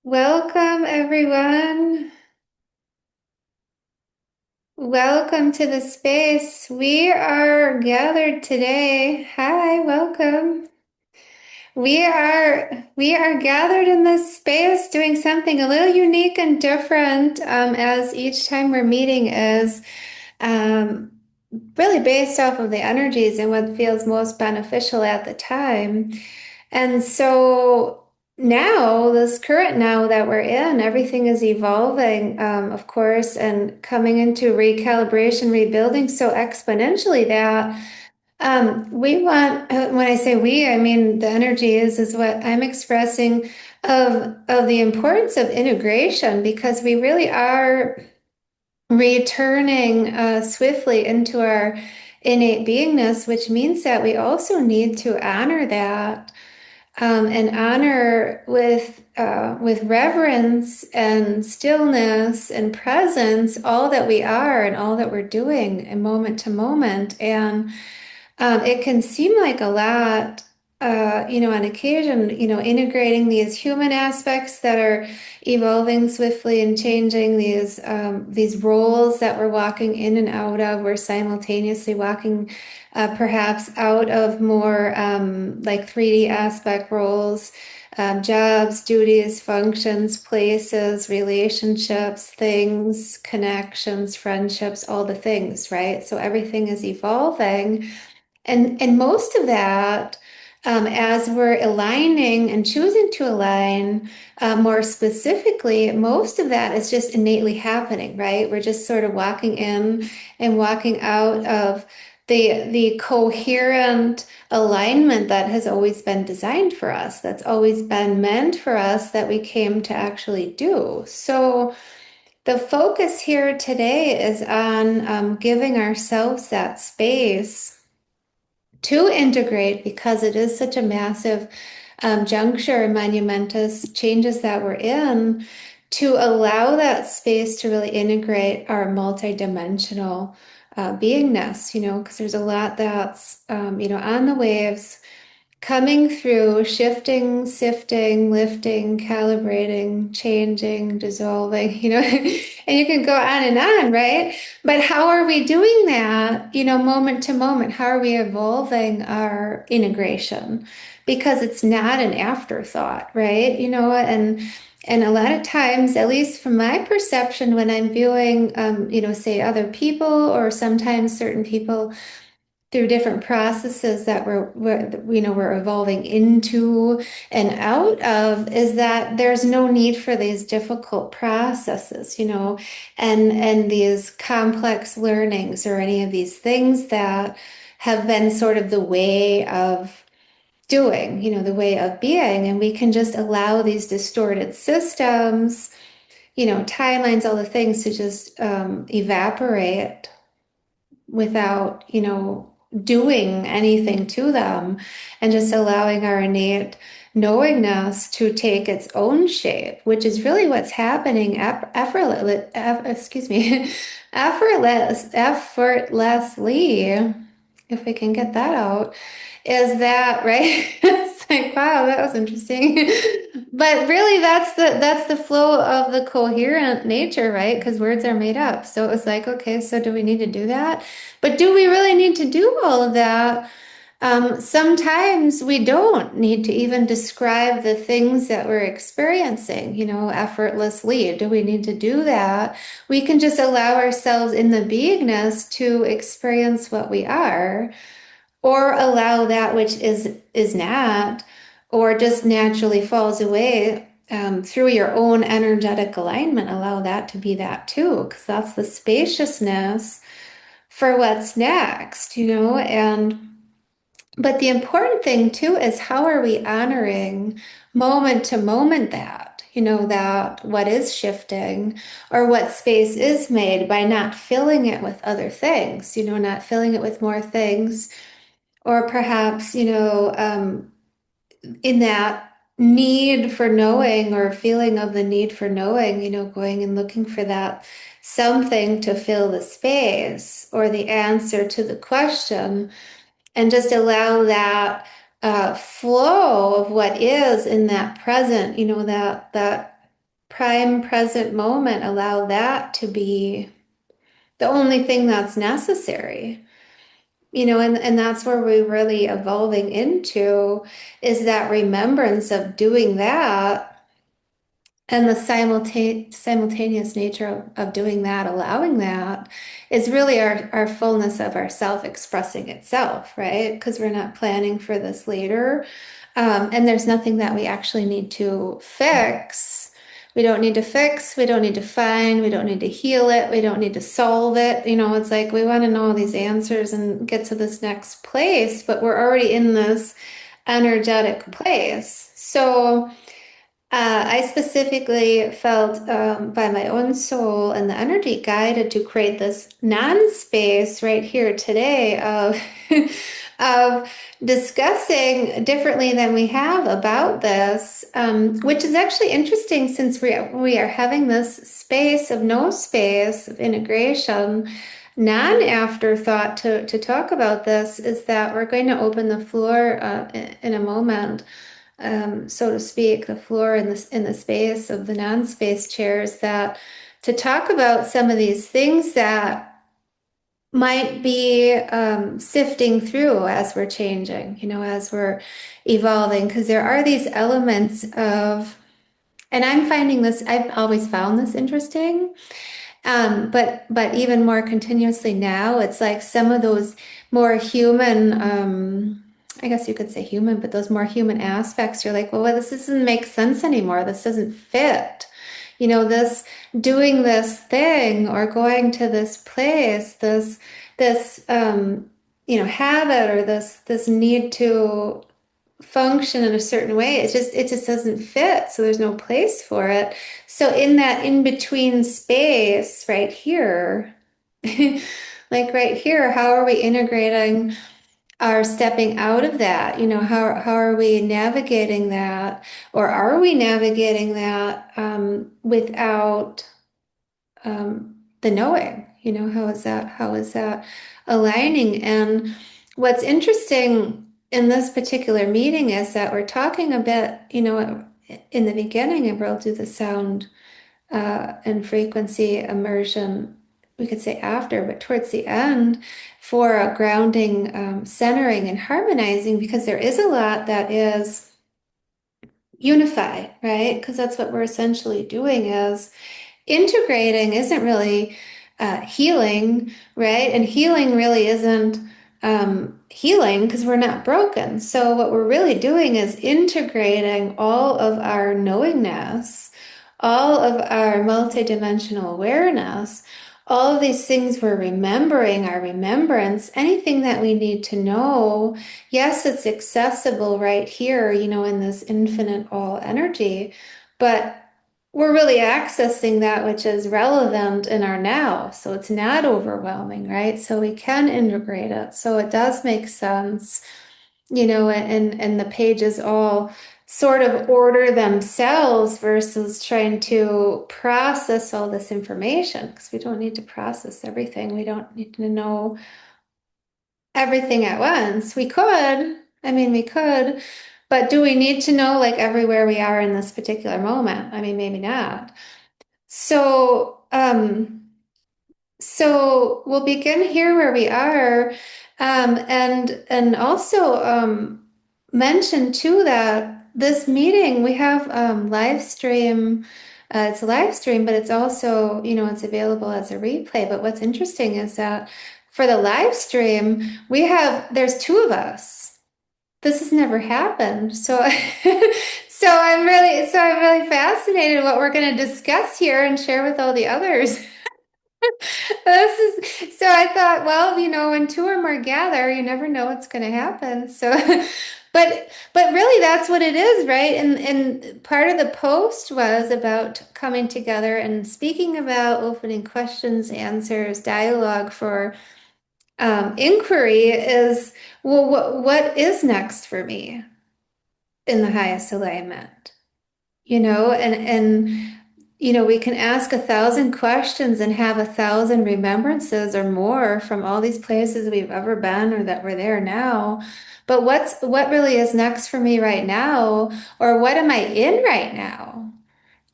Welcome, everyone. Welcome to the space. We are gathered today. Hi, welcome. We are gathered in this space doing something a little unique and different, as each time we're meeting is um, really based off of the energies and what feels most beneficial at the time. And so now, this current now that we're in, everything is evolving, of course, and coming into recalibration, rebuilding so exponentially that we want, when I say we, I mean the energy is what I'm expressing of the importance of integration because we really are returning swiftly into our innate beingness, which means that we also need to honor that and honor with reverence and stillness and presence all that we are and all that we're doing in moment to moment. And it can seem like a lot, on occasion, integrating these human aspects that are evolving swiftly and changing these roles that we're walking in and out of. We're simultaneously walking, perhaps out of more like 3D aspect roles. Jobs, duties, functions, places, relationships, things, connections, friendships, all the things, right? So everything is evolving. And most of that, as we're aligning and choosing to align more specifically, most of that is just innately happening, right? We're just sort of walking in and walking out of the coherent alignment that has always been designed for us, that's always been meant for us that we came to actually do. So the focus here today is on giving ourselves that space to integrate because it is such a massive juncture, monumentous changes that we're in, to allow that space to really integrate our multidimensional beingness, because there's a lot that's, on the waves coming through, shifting, sifting, lifting, calibrating, changing, dissolving, and you can go on, right? But how are we doing that, moment to moment? How are we evolving our integration? Because it's not an afterthought, right? And a lot of times, at least from my perception, when I'm viewing, say other people or sometimes certain people through different processes that we're evolving into and out of, is that there's no need for these difficult processes, and these complex learnings or any of these things that have been sort of the way of doing, the way of being. And we can just allow these distorted systems, timelines, all the things to just evaporate without, doing anything to them and just allowing our innate knowingness to take its own shape, which is really what's happening excuse me, effortlessly, if we can get that out, is that right? It's like, wow, that was interesting. But really that's the flow of the coherent nature, right? Because words are made up. So it was like, okay, so do we need to do that? But do we really need to do all of that? Sometimes we don't need to even describe the things that we're experiencing, effortlessly. Do we need to do that? We can just allow ourselves in the beingness to experience what we are, or allow that which is not, or just naturally falls away through your own energetic alignment. Allow that to be that too, because that's the spaciousness for what's next, and but the important thing too is how are we honoring moment to moment that, that what is shifting or what space is made by not filling it with other things, not filling it with more things, or perhaps, in that need for knowing or feeling of the need for knowing, going and looking for that something to fill the space or the answer to the question, and just allow that flow of what is in that present, that prime present moment, allow that to be the only thing that's necessary. And that's where we're really evolving into is that remembrance of doing that and the simultaneous nature of doing that, allowing that, is really our fullness of our self expressing itself, right? Because we're not planning for this later. And there's nothing that we actually need to fix. We don't need to fix, we don't need to find, we don't need to heal it, we don't need to solve it. It's like we want to know all these answers and get to this next place, but we're already in this energetic place. So, I specifically felt by my own soul and the energy guided to create this non-space right here today of of discussing differently than we have about this, which is actually interesting since we are having this space of no space of integration, non-afterthought to talk about this is that we're going to open the floor in a moment, so to speak, the floor in the space of the non-space chairs, that to talk about some of these things that might be sifting through as we're changing, as we're evolving, because there are these elements of, and I'm finding this, I've always found this interesting, but even more continuously now, it's like some of those more human, I guess you could say human, but those more human aspects, you're like, well, this doesn't make sense anymore. This doesn't fit. This doing this thing or going to this place, this habit or this need to function in a certain way. It just doesn't fit. So there's no place for it. So in that in between space right here, like right here, how are we integrating our stepping out of that? How are we navigating that? Or are we navigating that without the knowing? How is that aligning? And what's interesting in this particular meeting is that we're talking a bit, in the beginning, and we'll do the sound and frequency immersion, we could say after, but towards the end, for a grounding, centering, and harmonizing, because there is a lot that is unified, right? Because that's what we're essentially doing is integrating isn't really healing, right? And healing really isn't healing because we're not broken. So what we're really doing is integrating all of our knowingness, all of our multidimensional awareness, all of these things we're remembering, our remembrance, anything that we need to know. Yes, it's accessible right here, in this infinite all energy, but we're really accessing that which is relevant in our now. So it's not overwhelming, right? So we can integrate it. So it does make sense, and the pages all sort of order themselves versus trying to process all this information, because we don't need to process everything. We don't need to know everything at once. We could, I mean, we could, but do we need to know like everywhere we are in this particular moment? I mean, maybe not. So we'll begin here where we are, and also mention too that this meeting we have live stream. It's a live stream, but it's also, it's available as a replay. But what's interesting is that for the live stream, there's two of us. This has never happened. So I'm really fascinated what we're going to discuss here and share with all the others. So I thought, well, when two or more gather, you never know what's going to happen. So, but really that's what it is, right? And part of the post was about coming together and speaking about opening questions, answers, dialogue for inquiry is, well, what is next for me in the highest alignment? And we can ask 1,000 questions and have 1,000 remembrances or more from all these places we've ever been or that we're there now. But what really is next for me right now, or what am I in right now?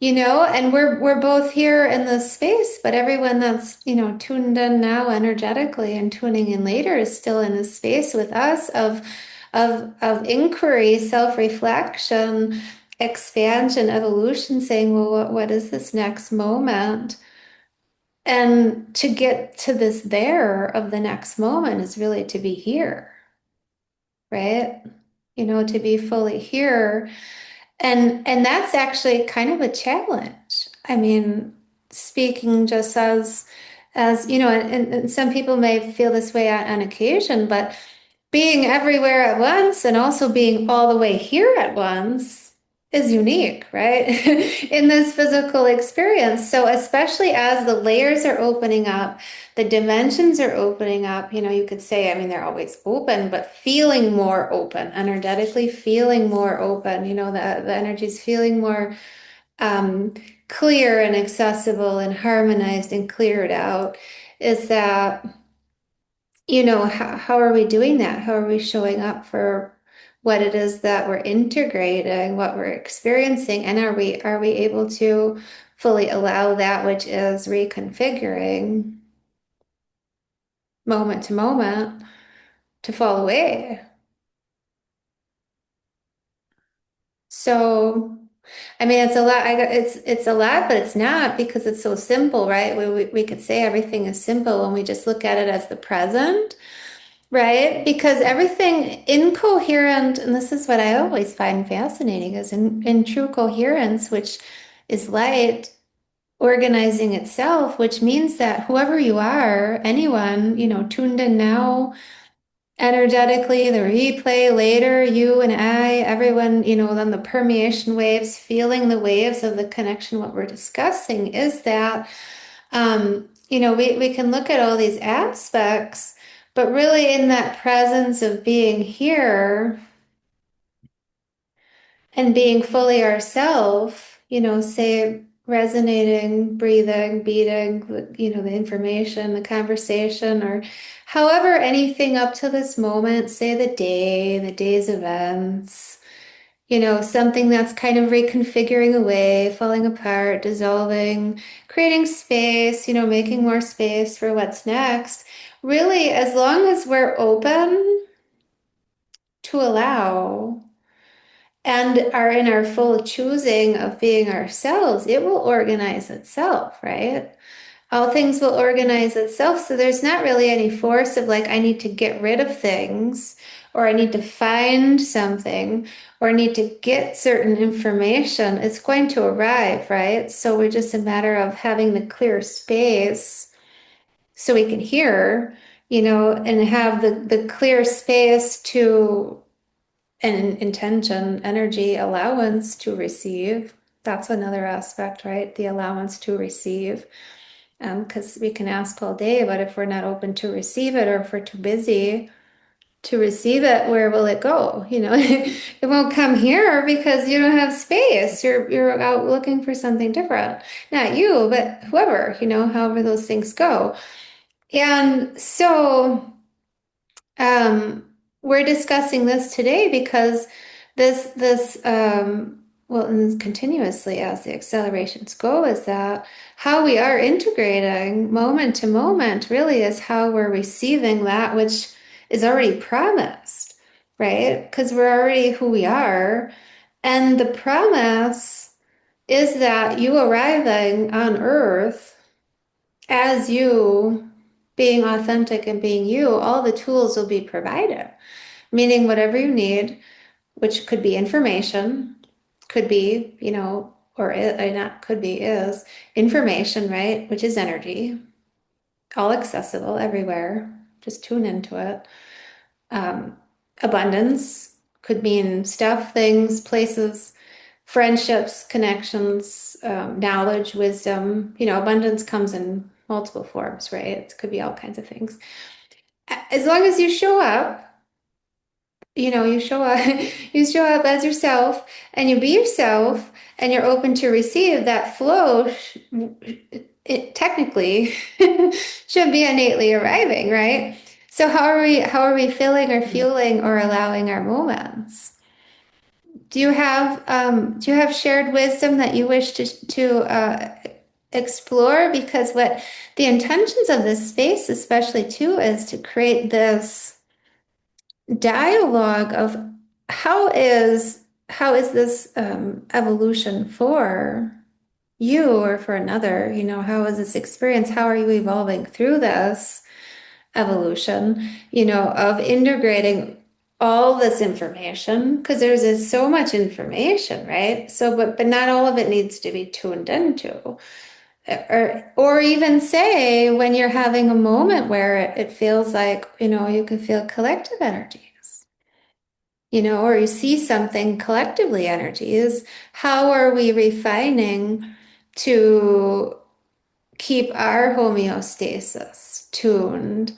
And we're both here in this space, but everyone that's, tuned in now energetically and tuning in later is still in this space with us of inquiry, self-reflection, expansion, evolution, saying, well, what is this next moment? And to get to this there of the next moment is really to be here, right? To be fully here. And that's actually kind of a challenge. I mean, speaking just as and some people may feel this way on occasion, but being everywhere at once and also being all the way here at once is unique, right? In this physical experience. So especially as the layers are opening up, the dimensions are opening up, you could say, I mean, they're always open, but feeling more open, energetically feeling more open, the energy's feeling more um, clear and accessible and harmonized and cleared out, is that how are we doing that? How are we showing up for what it is that we're integrating, what we're experiencing, and are we able to fully allow that which is reconfiguring moment to moment to fall away? So, I mean, it's a lot. It's a lot, but it's not because it's so simple, right? We could say everything is simple when we just look at it as the present. Right? Because everything incoherent, and this is what I always find fascinating, is in true coherence, which is light organizing itself, which means that whoever you are, anyone, tuned in now, energetically, the replay later, you and I, everyone, then the permeation waves, feeling the waves of the connection, what we're discussing is that we can look at all these aspects, but really in that presence of being here and being fully ourself, say resonating, breathing, beating, the information, the conversation, or however anything up to this moment, say the day, the day's events, something that's kind of reconfiguring away, falling apart, dissolving, creating space, making more space for what's next. Really, as long as we're open to allow and are in our full choosing of being ourselves, it will organize itself, right? All things will organize itself. So there's not really any force of like, I need to get rid of things, or I need to find something, or I need to get certain information. It's going to arrive, right? So we're just a matter of having the clear space so we can hear, and have the clear space to an intention, energy, allowance to receive. That's another aspect, right? The allowance to receive. Because we can ask all day, but if we're not open to receive it, or if we're too busy to receive it, where will it go? It won't come here because you don't have space. You're out looking for something different. Not you, but whoever, however those things go. And so we're discussing this today because well, and continuously as the accelerations go, is that how we are integrating moment to moment really is how we're receiving that which is already promised, right? Because we're already who we are. And the promise is that you arriving on earth as you being authentic and being you, all the tools will be provided, meaning whatever you need, which could be information, could be, or not could be, is information, right? Which is energy, all accessible everywhere. Just tune into it. Um, Abundance could mean stuff, things, places, friendships, connections, knowledge, wisdom. Abundance comes in multiple forms, right? It could be all kinds of things. As long as you show up, you show up, you show up as yourself and you be yourself and you're open to receive that flow, it technically should be innately arriving, right? So how are we feeling or fueling or allowing our moments? do you have shared wisdom that you wish to explore? Because what the intentions of this space, especially too, is to create this dialogue of how is this evolution for you or for another? You know, how is this experience? How are you evolving through this evolution, you know, of integrating all this information? Because so much information, right? So, but not all of it needs to be tuned into. Or even say when you're having a moment where it feels like, you know, you can feel collective energies, you know, or you see something collectively energies. How are we refining to keep our homeostasis tuned,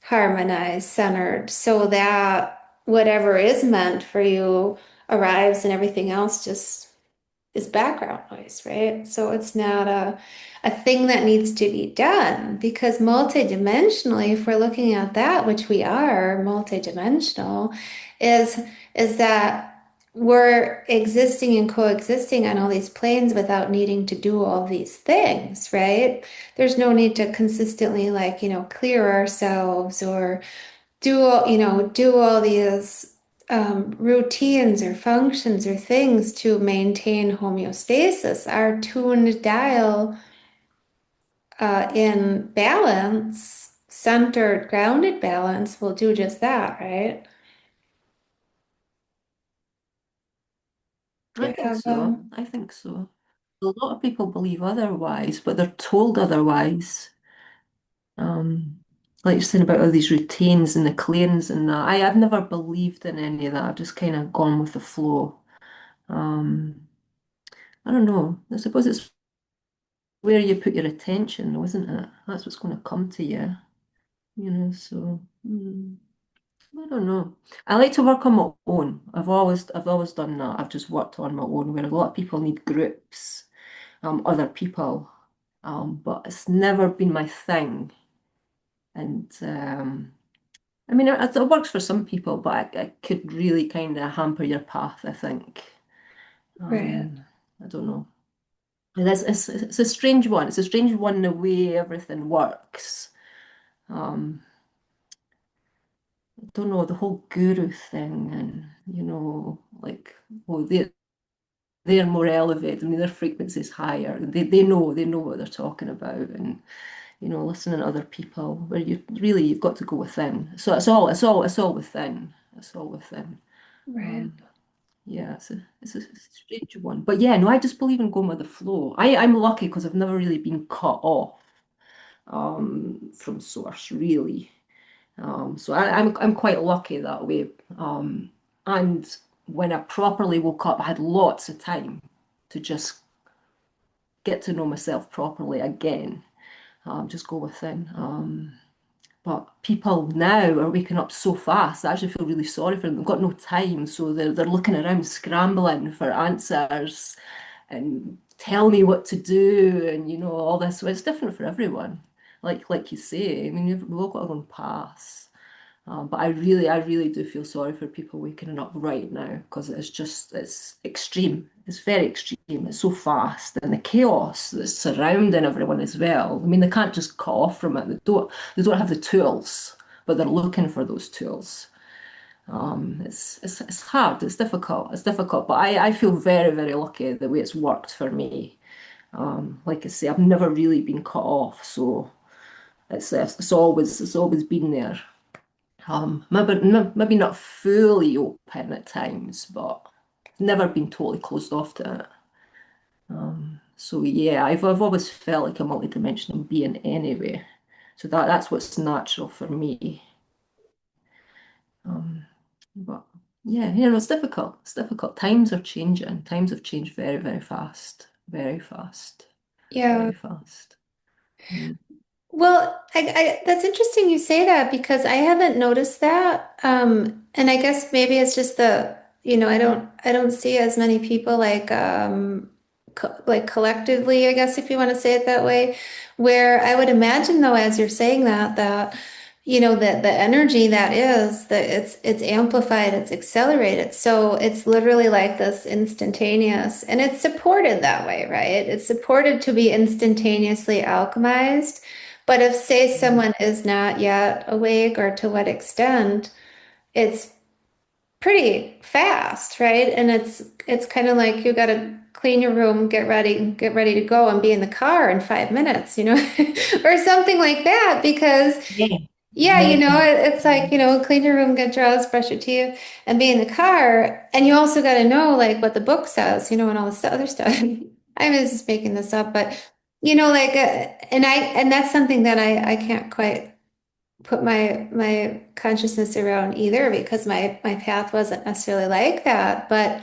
harmonized, centered, so that whatever is meant for you arrives and everything else just is background noise, right? So it's not a thing that needs to be done because multidimensionally, if we're looking at that, which we are multidimensional, is is that we're existing and coexisting on all these planes without needing to do all these things, right? There's no need to consistently like, you know, clear ourselves or do all these routines or functions or things to maintain homeostasis. Our tuned dial in balance, centered, grounded balance will do just that, right? Do I you think have so. I think so. A lot of people believe otherwise, but they're told otherwise. Um, like you're saying about all these routines and the cleanse and that. I've never believed in any of that. I've just kind of gone with the flow. Um, I don't know. I suppose it's where you put your attention, though, isn't it? That's what's going to come to you, so I don't know. I like to work on my own. I've always done that. I've just worked on my own, where a lot of people need groups, other people. But it's never been my thing. And I mean, it works for some people, but it could really kind of hamper your path, I think. right, Um, I don't know. And it's a strange one. It's a strange one the way everything works. Um, I don't know, the whole guru thing and, like, oh, they're more elevated. I mean, their frequency is higher. They know what they're talking about, and listening to other people. Where you've got to go within. So it's all within. It's all within. right. Um, yeah, it's a strange one, but yeah, no, I just believe in going with the flow. I'm lucky because I've never really been cut off from source, really. So I'm quite lucky that way. And when I properly woke up, I had lots of time to just get to know myself properly again. Just go within. But people now are waking up so fast. I actually feel really sorry for them. They've got no time, so they're looking around scrambling for answers and tell me what to do and all this. So it's different for everyone. Like you say, I mean, we've all got our own paths. But I really do feel sorry for people waking up right now because it's extreme. It's very extreme. It's so fast, and the chaos that's surrounding everyone as well. I mean, they can't just cut off from it. They don't have the tools, but they're looking for those tools. It's hard. It's difficult. It's difficult. But I feel very, very lucky the way it's worked for me. Like I say, I've never really been cut off, so it's always been there. Maybe not fully open at times, but never been totally closed off to it. So yeah, I've always felt like a multidimensional being anyway. So that's what's natural for me. Um, but yeah, it's difficult. It's difficult. Times are changing. Times have changed very, very fast. Very fast. Yeah. Very fast. Mm. Well, that's interesting you say that because I haven't noticed that. And I guess maybe it's just you know, I don't see as many people like like collectively, I guess if you want to say it that way, where I would imagine though, as you're saying that the energy that is that it's amplified, it's accelerated. So it's literally like this instantaneous, and it's supported that way, right? It's supported to be instantaneously alchemized. But if, say, Mm. someone is not yet awake, or to what extent, it's pretty fast, right? And it's kind of like you got to clean your room, get ready to go, and be in the car in 5 minutes, or something like that. Because Yeah. yeah, Yeah. it's like, clean your room, get dressed, brush your teeth, and be in the car. And you also got to know like what the book says, and all this other stuff. I'm just making this up, but like, and that's something that I can't quite put my consciousness around either, because my path wasn't necessarily like that. But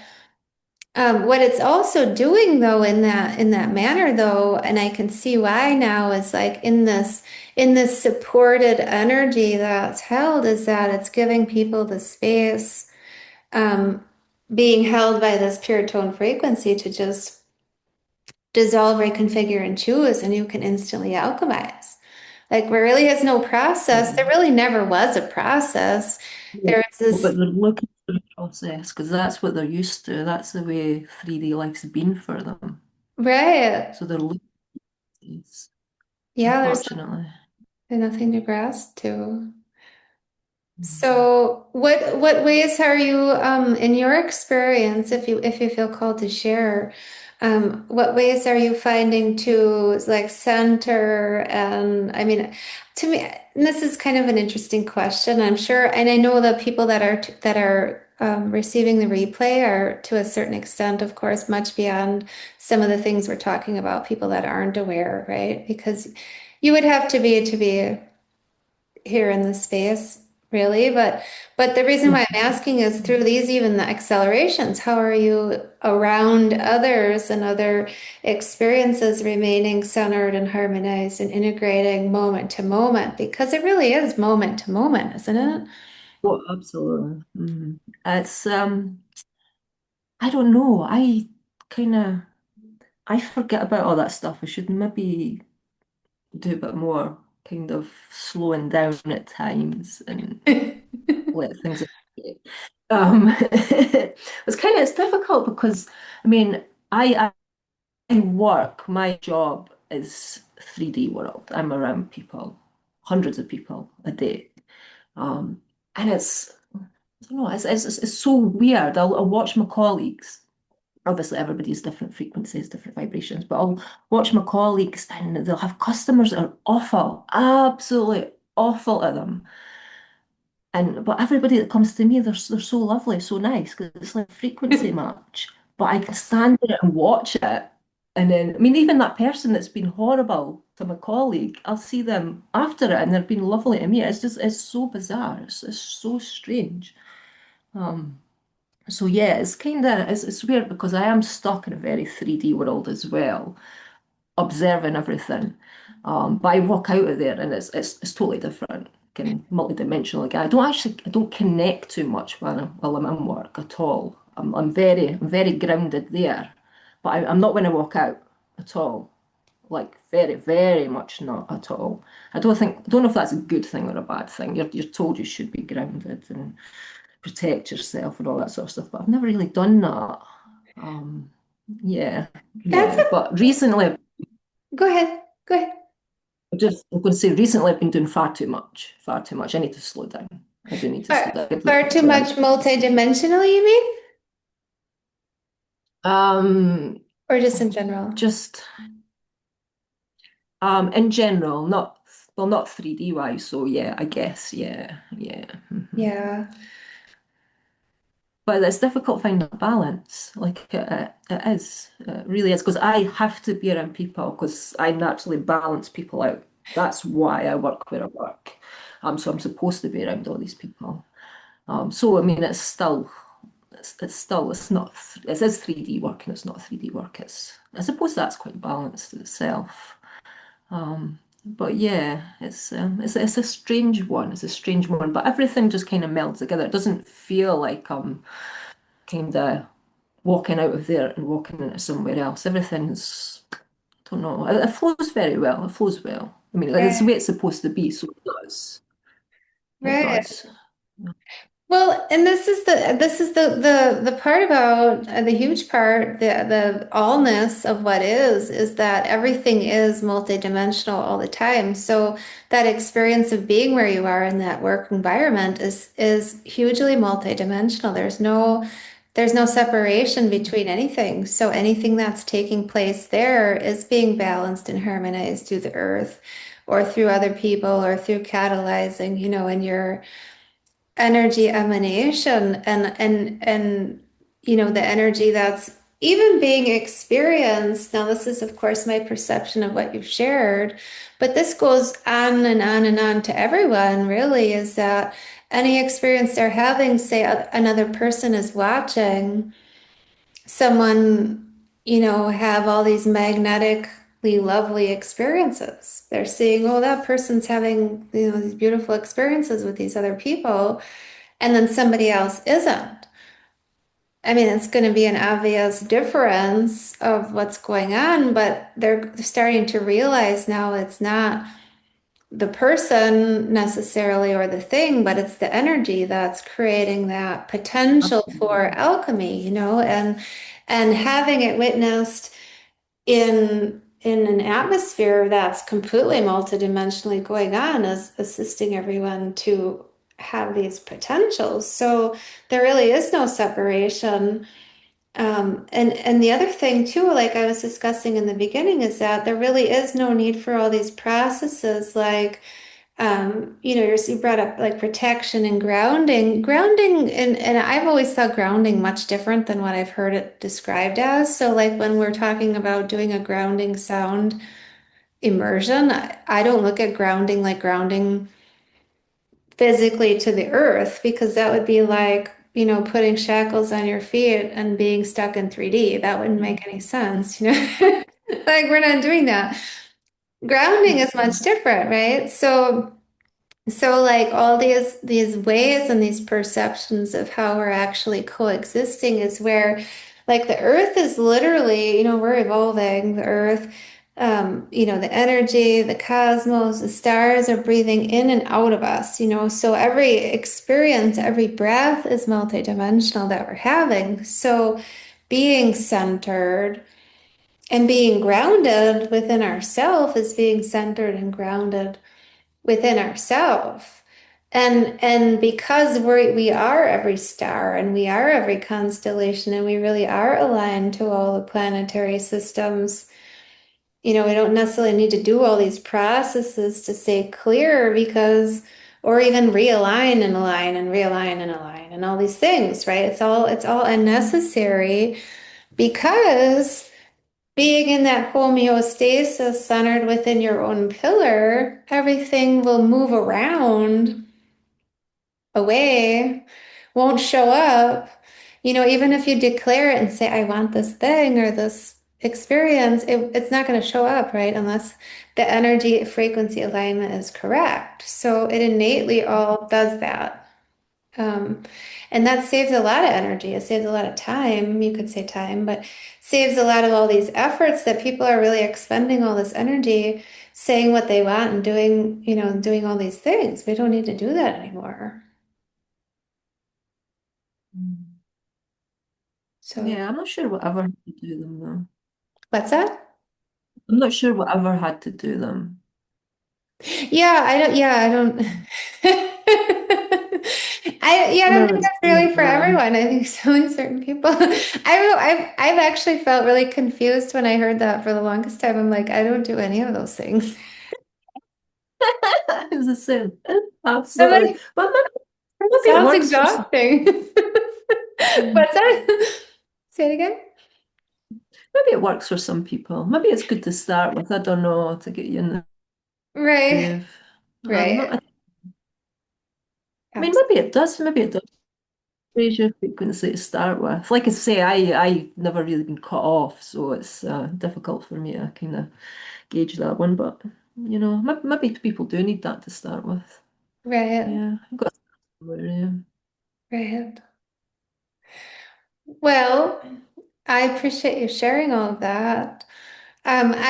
what it's also doing though, in that manner though, and I can see why now, is like in this supported energy that's held, is that it's giving people the space, um, being held by this pure tone frequency, to just dissolve, reconfigure, and choose, and you can instantly alchemize. Like, there really is no process. There Yeah. really never was a process. Yeah. There was But this, they're looking for the process because that's what they're used to. That's the way 3D life's been for them. right. So they're looking for this, Yeah, unfortunately. there's nothing to grasp to. Mhm. So, what ways are you, in your experience, if you feel called to share, what ways are you finding to like center? And I mean, to me, and this is kind of an interesting question, I'm sure, and I know the people that are receiving the replay are, to a certain extent, of course, much beyond some of the things we're talking about. People that aren't aware, right? Because you would have to be here in this space, really. But the reason why I'm asking is, through these, even the accelerations, how are you around others and other experiences, remaining centered and harmonized and integrating moment to moment? Because it really is moment to moment, isn't it? Oh, absolutely. It's I don't know. Kind of I forget about all that stuff. I should maybe do a bit more kind of slowing down at times and let things escape. It's difficult because I mean I work, my job is 3D world. I'm around people, hundreds of people a day. Um, and I don't know, it's so weird. I'll watch my colleagues. Obviously, everybody's different frequencies, different vibrations, but I'll watch my colleagues and they'll have customers that are awful, absolutely awful at them. But everybody that comes to me, they're so lovely, so nice, because it's like a frequency match. But I can stand there and watch it. And then, I mean, even that person that's been horrible to my colleague, I'll see them after it and they're being lovely to me. It's so bizarre. It's so strange. Um, so yeah, it's weird because I am stuck in a very 3D world as well, observing everything. But I walk out of there and it's totally different, kind of multidimensional. Like I don't connect too much while I'm in work at all. I'm very grounded there, but I'm not when I walk out at all. Like very, very much not at all. I don't know if that's a good thing or a bad thing. You're told you should be grounded and protect yourself and all that sort of stuff, but I've never really done that. Um, yeah, That's yeah. But recently, Go ahead. Go ahead. I'm going to say recently I've been doing far too much, far too much. I need to slow down. I do need to slow Far, down. Get to the far point too where much multidimensionally, you mean? um, Or just in general? just in general, not 3D wise. So yeah, I guess, yeah, yeah. Yeah. But it's difficult finding a balance. Like it is, it really is, because I have to be around people because I naturally balance people out. That's why I work where I work. So I'm supposed to be around all these people. So I mean, it's not it is 3D work and it's not 3D work. I suppose that's quite balanced itself. But yeah, it's a strange one. It's a strange one, but everything just kind of melds together. It doesn't feel like kind of walking out of there and walking into somewhere else. Everything's, I don't know, it flows very well. It flows well. I mean, it's the way Yeah. it's supposed to be, so it does. It Right. does. Well, and this is the part about the huge part, the allness of what is that everything is multidimensional all the time. So that experience of being where you are in that work environment is hugely multidimensional. There's no separation between anything. So anything that's taking place there is being balanced and harmonized through the earth or through other people or through catalyzing, in your energy emanation and the energy that's even being experienced. Now this is of course my perception of what you've shared, but this goes on and on and on to everyone really, is that any experience they're having, say another person is watching someone, have all these magnetically lovely experiences. They're seeing, oh, that person's having, these beautiful experiences with these other people, and then somebody else isn't. I mean, it's going to be an obvious difference of what's going on, but they're starting to realize now it's not the person necessarily or the thing, but it's the energy that's creating that potential for Absolutely. alchemy, and having it witnessed in an atmosphere that's completely multidimensionally going on is assisting everyone to have these potentials. So there really is no separation. And the other thing too, like I was discussing in the beginning, is that there really is no need for all these processes like you brought up like protection and grounding, and I've always thought grounding much different than what I've heard it described as. So like when we're talking about doing a grounding sound immersion, I don't look at grounding like grounding physically to the earth, because that would be like, putting shackles on your feet and being stuck in 3D. That wouldn't make any sense. Like we're not doing that. Grounding is much different, right? So like all these ways and these perceptions of how we're actually coexisting is where like the earth is literally, we're evolving the earth, the energy, the cosmos, the stars are breathing in and out of us, so every experience, every breath is multidimensional that we're having. So being centered and being grounded within ourself is being centered and grounded within ourselves. And because we are every star and we are every constellation and we really are aligned to all the planetary systems, we don't necessarily need to do all these processes to stay clear, because or even realign and align and realign and align and all these things, right? It's all unnecessary, because being in that homeostasis centered within your own pillar, everything will move around away, won't show up. Even if you declare it and say, I want this thing or this experience, it's not going to show up, right? Unless the energy frequency alignment is correct. So it innately all does that. Um, and that saves a lot of energy. It saves a lot of time. You could say time, but saves a lot of all these efforts that people are really expending all this energy saying what they want and doing all these things. We don't need to do that anymore. Mm. So Yeah, I'm not sure whatever had to do them though. what's that? I'm not sure whatever had to do them. I don't. I don't think Whatever it's that's doing really for for them. everyone. I think it's only certain people. I've actually felt really confused when I heard that for the longest time. I'm like, I don't do any of those things. It's the same. I'm Absolutely. like, But it maybe it sounds works for some. exhausting. What's that? Say it again. Maybe it works for some people. Maybe it's good to start with. I don't know, to get you in the Right, groove. I right. mean, Absolutely. maybe it does. Maybe it does raise your frequency to start with. Like I say, I never really been cut off, so it's difficult for me to kind of gauge that one. But maybe people do need that to start with. Right, Yeah, I've got somewhere, yeah. right. Well, I appreciate you sharing all of that. I'm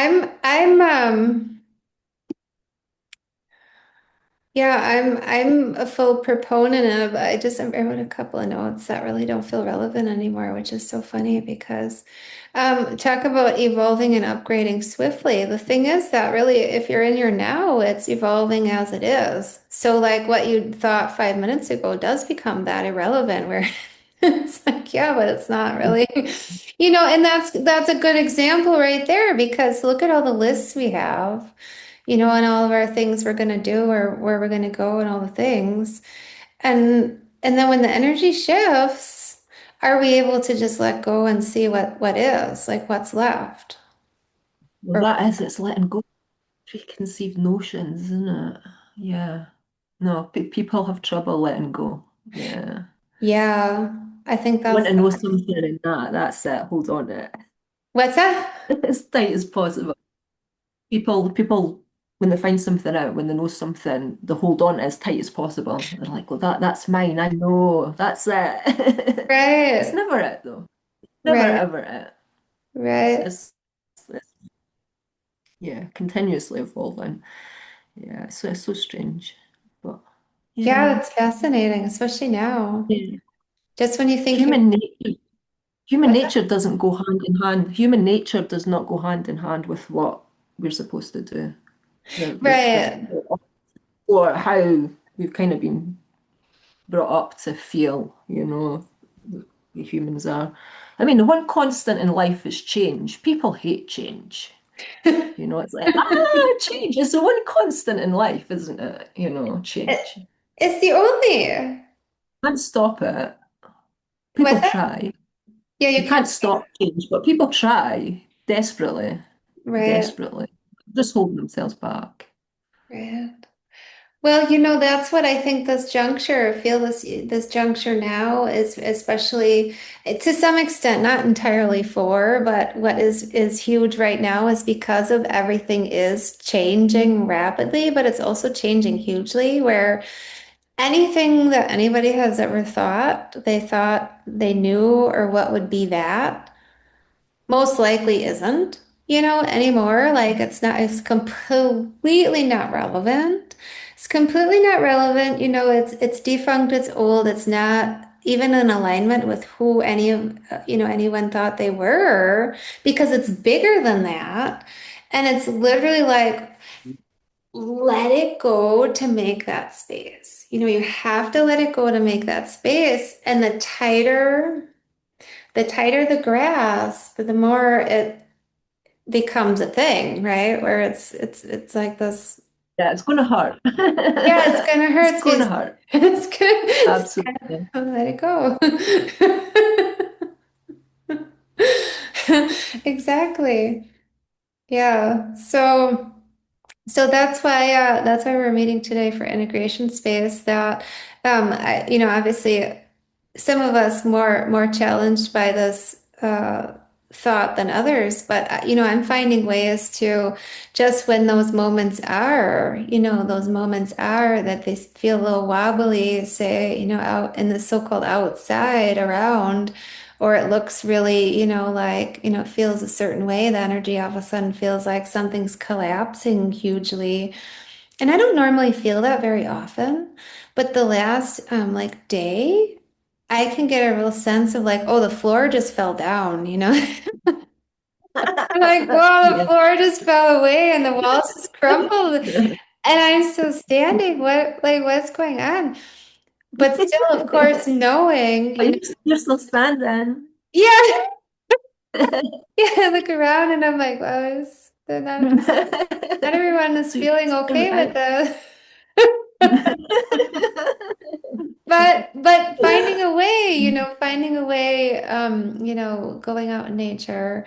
Yeah, I'm a full proponent of I wrote a couple of notes that really don't feel relevant anymore, which is so funny because talk about evolving and upgrading swiftly. The thing is that really if you're in your now, it's evolving as it is. So like what you thought 5 minutes ago does become that irrelevant where it's like, yeah, but it's not really, and that's a good example right there because look at all the lists we have, and all of our things we're going to do or where we're going to go and all the things. And then when the energy shifts, are we able to just let go and see what is, like what's left? Well, Or that is, it's letting go of preconceived notions, isn't it? Yeah. No, pe people have trouble letting go. Yeah. yeah, I think Want that's to know something in that's it. Hold on to it. what's that? As tight as possible. People, when they find something out, when they know something, they hold on as tight as possible. They're like, well, that's mine. I know. That's it. It's Right, never it, though. Never, right, ever it. It's, right. it's, it's yeah, continuously evolving. Yeah, it's so strange. But Yeah, yeah. it's fascinating, especially now. Yeah. Just when you think you're Human nature, human what's that? nature doesn't go hand in hand. Human nature does not go hand in hand with what we're supposed to do. Right. Or how we've kind of been brought up to feel, the humans are. I mean, the one constant in life is change. People hate change. It's like, change is the one constant in life, isn't it? It, Change. it's the only Can't stop it. what's People that? try. Yeah, You you can't can't stop change, but people try desperately, right, desperately, just holding themselves back. right. Well, that's what I think I feel this juncture now is especially to some extent, not entirely for, but what is huge right now is because of everything is changing rapidly, but it's also changing hugely where anything that anybody has ever thought they knew or what would be that most likely isn't, anymore. Like it's completely not relevant. It's completely not relevant. It's defunct, it's old, it's not even in alignment with who anyone thought they were because it's bigger than that. And it's literally like, let it go to make that space. You have to let it go to make that space. And the tighter the grass, the more it becomes a thing, right? Where it's like this. Yeah, it's going to hurt. Yeah, it's gonna It's hurt. So going to hurt. it's gonna just Absolutely. kind of let it go. Exactly. Yeah. So that's why we're meeting today for integration space. That obviously some of us more challenged by this thought than others, but I'm finding ways to just when those moments are that they feel a little wobbly, say, out in the so-called outside around, or it looks really, like, it feels a certain way, the energy all of a sudden feels like something's collapsing hugely. And I don't normally feel that very often, but the last like day, I can get a real sense of like, oh, the floor just fell down. I'm like, whoa, the Yeah. floor just fell away and the walls just crumbled. And I'm still standing. What's going on? But still, of course, knowing, But you're still standing. yeah, yeah, I look around and I'm like, well, not everyone is So feeling you're okay with out. this. But finding a way, going out in nature.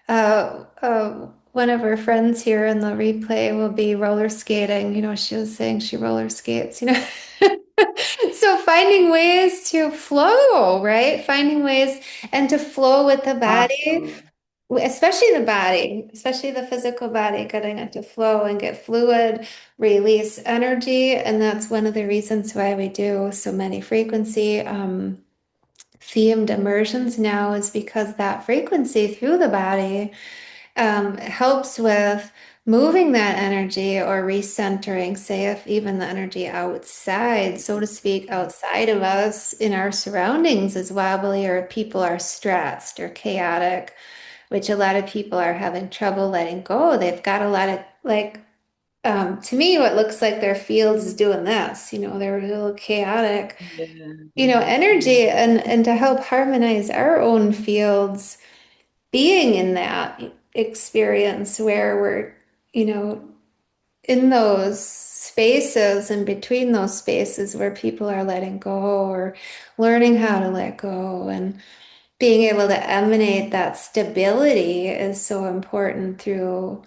One of our friends here in the replay will be roller skating. She was saying she roller skates. So finding ways to flow, right? Finding ways and to flow with the body, Absolutely. especially the physical body, getting it to flow and get fluid, release energy. And that's one of the reasons why we do so many frequency themed immersions now is because that frequency through the body helps with moving that energy or recentering, say if even the energy outside, so to speak, outside of us in our surroundings is wobbly or people are stressed or chaotic, which a lot of people are having trouble letting go. They've got a lot of like to me, what looks like their field is doing this, they're a little chaotic, Yeah, yeah, yeah. energy and to help harmonize our own fields, being in that experience where we're, you know, in those spaces and between those spaces where people are letting go or learning how to let go and being able to emanate that stability is so important through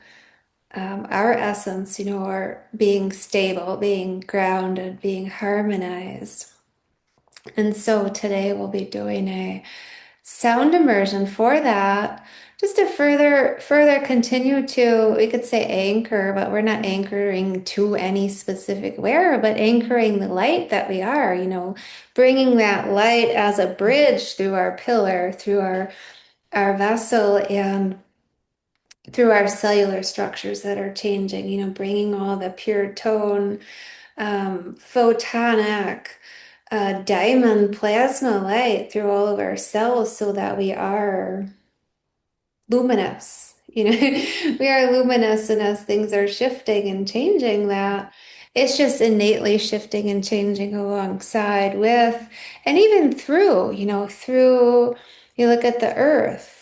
our essence, or being stable, being grounded, being harmonized. And so today we'll be doing a sound immersion for that, just to further continue to, we could say anchor, but we're not anchoring to any specific where, but anchoring the light that we are, bringing that light as a bridge through our pillar, through our vessel and through our cellular structures that are changing, bringing all the pure tone, photonic, diamond plasma light through all of our cells so that we are luminous. We are luminous, and as things are shifting and changing, that it's just innately shifting and changing alongside with, and even through, through, you look at the earth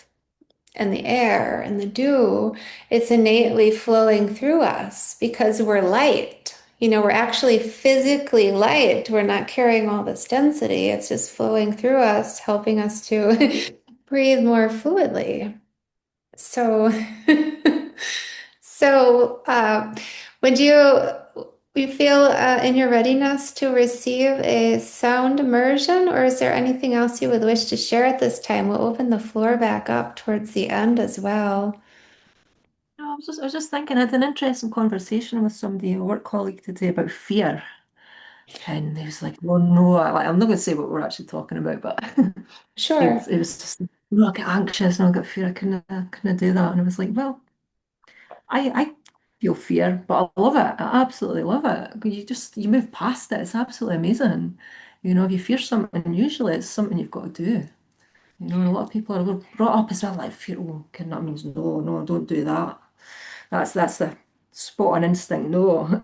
and the air and the dew, it's innately flowing through us because we're light. We're actually physically light. We're not carrying all this density. It's just flowing through us, helping us to breathe more fluidly. So, so would you feel in your readiness to receive a sound immersion, or is there anything else you would wish to share at this time? We'll open the floor back up towards the end as well. No, I was just thinking, I had an interesting conversation with somebody, a work colleague today about fear. And he was like, well, no, I'm not going to say what we're actually talking about, but Sure. it was just, no, I get anxious and I get fear. I couldn't do that. And I was like, well, I feel fear, but I love it. I absolutely love it. You move past it. It's absolutely amazing. If you fear something, usually it's something you've got to do. And a lot of people are brought up as well, like fear. Oh, okay, that means no, no, don't do that. That's the spot on instinct. No,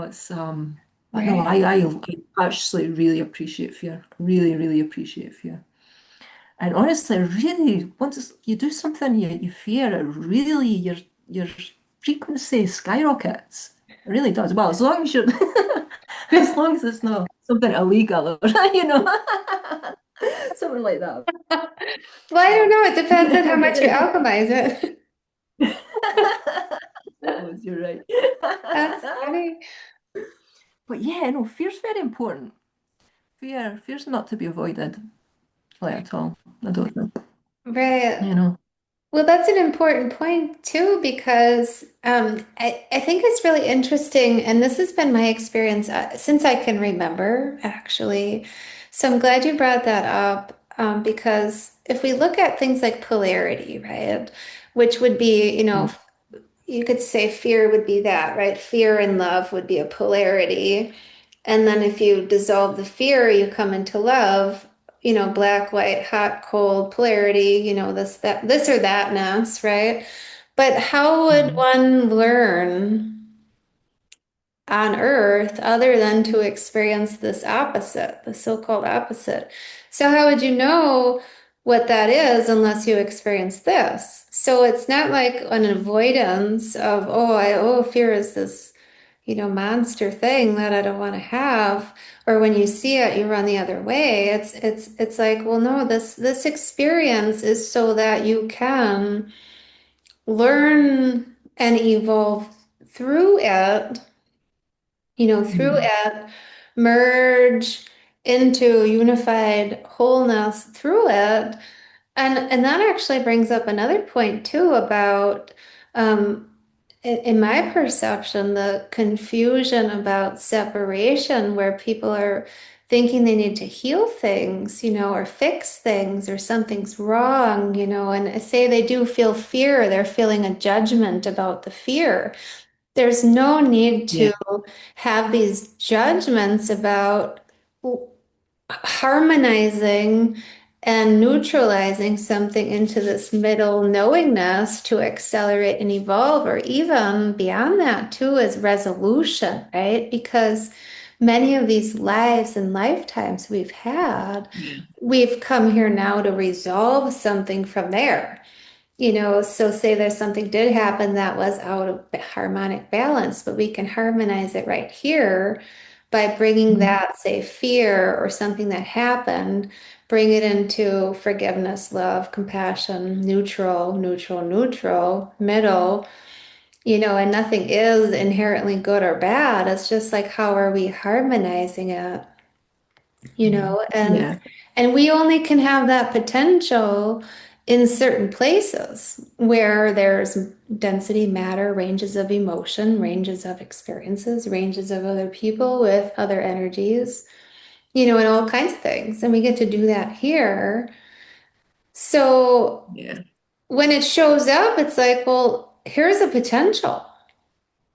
it's but no, Right. I actually really appreciate fear. Really, really appreciate fear. And honestly, really, once you do something you fear, it really your frequency skyrockets. It really does. Well, as long as you're as long as it's not something illegal or something like that. Well, I don't But know. It depends on how much you but alchemize it. I suppose you're right. That's funny. But yeah, no, fear's very important. Fear's not to be avoided, like at all. I don't think. Right. You know. Well, that's an important point too, because I think it's really interesting, and this has been my experience since I can remember, actually. So I'm glad you brought that up, because if we look at things like polarity, right, which would be, Mm, you could say fear would be that, right? Fear and love would be a polarity. And then if you dissolve the fear, you come into love, black, white, hot, cold, polarity, this or thatness, right? But how would mm, one learn on earth other than to experience this opposite, the so-called opposite? So how would you know what that is unless you experience this? So it's not like an avoidance of, fear is this, monster thing that I don't want to have. Or when you see it, you run the other way. It's like, well, no, this experience is so that you can learn and evolve through it, through mm, it, merge into unified wholeness through it. And that actually brings up another point too about, in my perception, the confusion about separation, where people are thinking they need to heal things, or fix things, or something's wrong, and say they do feel fear, they're feeling a judgment about the fear. There's no need Yeah. to have these judgments about harmonizing and neutralizing something into this middle knowingness to accelerate and evolve, or even beyond that, too, is resolution, right? Because many of these lives and lifetimes we've had, Yeah. we've come here now to resolve something from there. So say there's something did happen that was out of harmonic balance, but we can harmonize it right here by bringing Mhm. that, say, fear or something that happened, bring it into forgiveness, love, compassion, neutral, neutral, neutral, middle, and nothing is inherently good or bad. It's just like, how are we harmonizing it? you Mhm. know, and Yeah. and we only can have that potential in certain places where there's density, matter, ranges of emotion, ranges of experiences, ranges of other people with other energies, and all kinds of things. And we get to do that here. So Yeah. when it shows up, it's like, well, here's a potential,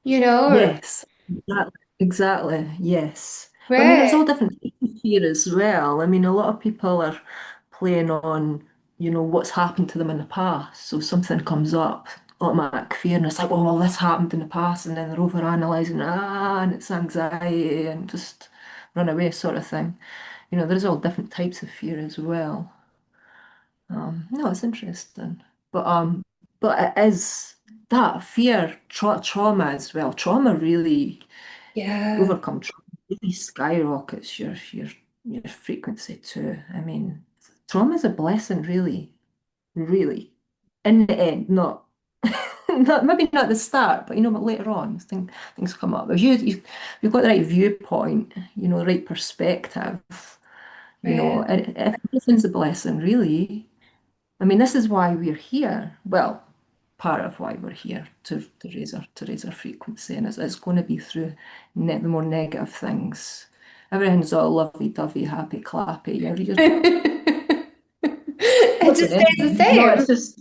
or Yes, exactly. Exactly. Yes. But I mean, there's all right. different types of fear as well. I mean, a lot of people are playing on, what's happened to them in the past. So something comes up, automatic fear, and it's like, oh, well, this happened in the past, and then they're over analyzing, and it's anxiety and just run away sort of thing. There's all different types of fear as well. No, it's interesting. But it is that fear, trauma as well. Trauma really Yeah. overcome trauma really skyrockets your frequency too. I mean, trauma is a blessing, really, really. In the end, not not maybe not at the start, but but later on, things come up. If you've got the right viewpoint, the right perspective, Right. and everything's a blessing, really. I mean, this is why we're here. Well, part of why we're here to raise our frequency, and it's going to be through the more negative things. Everything's all lovey-dovey, happy, clappy. It Wasn't just stays anyway. the same. It's just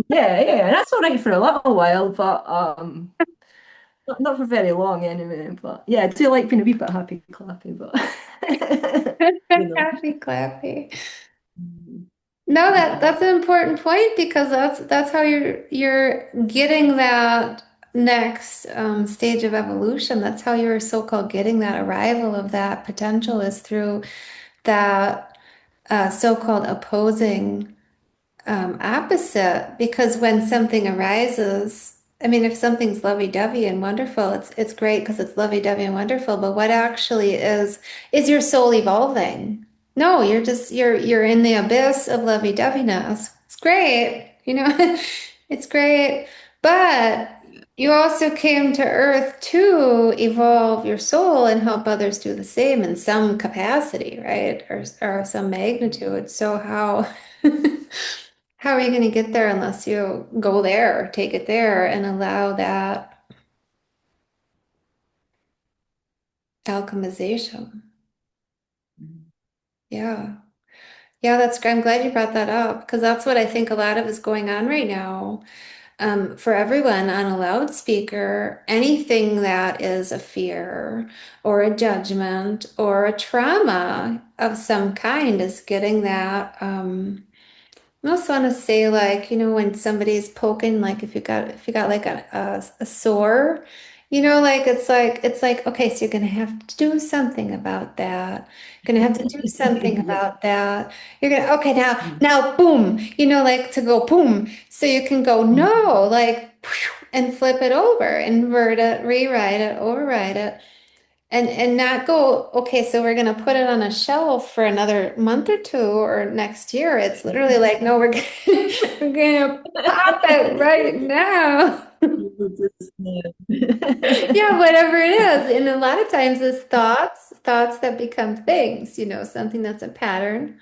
yeah. That's all right for a little while, but not for very long anyway. But yeah, I do like being a wee bit happy, clappy, but you know. Happy clappy. No, Yeah. that's an important point because that's how you're getting that next stage of evolution. That's how you're so-called getting that arrival of that potential is through that so-called opposing opposite, because when something arises, I mean, if something's lovey-dovey and wonderful, it's great because it's lovey-dovey and wonderful. But what actually is your soul evolving? No, you're in the abyss of lovey-doveyness. It's great, it's great. But you also came to Earth to evolve your soul and help others do the same in some capacity, right? Or some magnitude. So how how are you going to get there unless you go there, take it there, and allow that alchemization? Yeah. Yeah, that's great. I'm glad you brought that up because that's what I think a lot of is going on right now. For everyone on a loudspeaker, anything that is a fear or a judgment or a trauma of some kind is getting that. I also want to say, like, when somebody's poking, like if you got like a sore, like it's like, okay, so you're gonna have to do something about that. You're gonna have to do something Yeah. about that. You're gonna okay now boom, like to go boom, so you can go no, like and flip it over, invert it, rewrite it, override it. And not go, okay, so we're gonna put it on a shelf for another month or two or next year. It's literally like, no, we're gonna, we're gonna pop it right now. Yeah, whatever it is. And a lot of times it's thoughts that become things, something that's a pattern,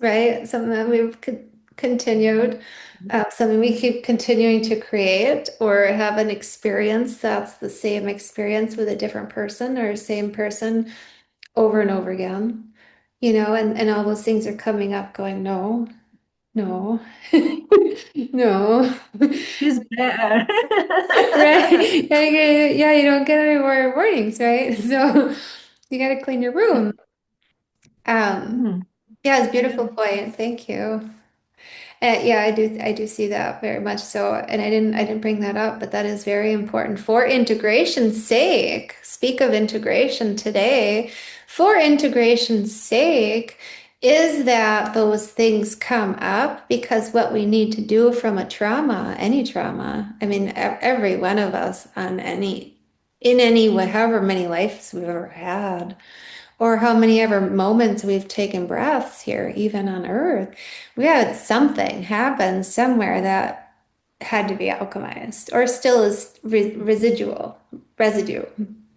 right? Something that we've continued, something we keep continuing to create or have an experience that's the same experience with a different person or same person over and over again, and all those things are coming up going, no, no, no. She's better. Right? Yeah, you don't get any more warnings, right? So you got to clean your room. Um, Hmm. yeah, it's a beautiful Yeah. point. Thank you. Yeah, I do see that very much so. And I didn't bring that up, but that is very important for integration's sake. Speak of integration today. For integration's sake, is that those things come up because what we need to do from a trauma, any trauma, I mean, every one of us in any, however many lives we've ever had or how many ever moments we've taken breaths here, even on Earth, we had something happen somewhere that had to be alchemized or still is residue,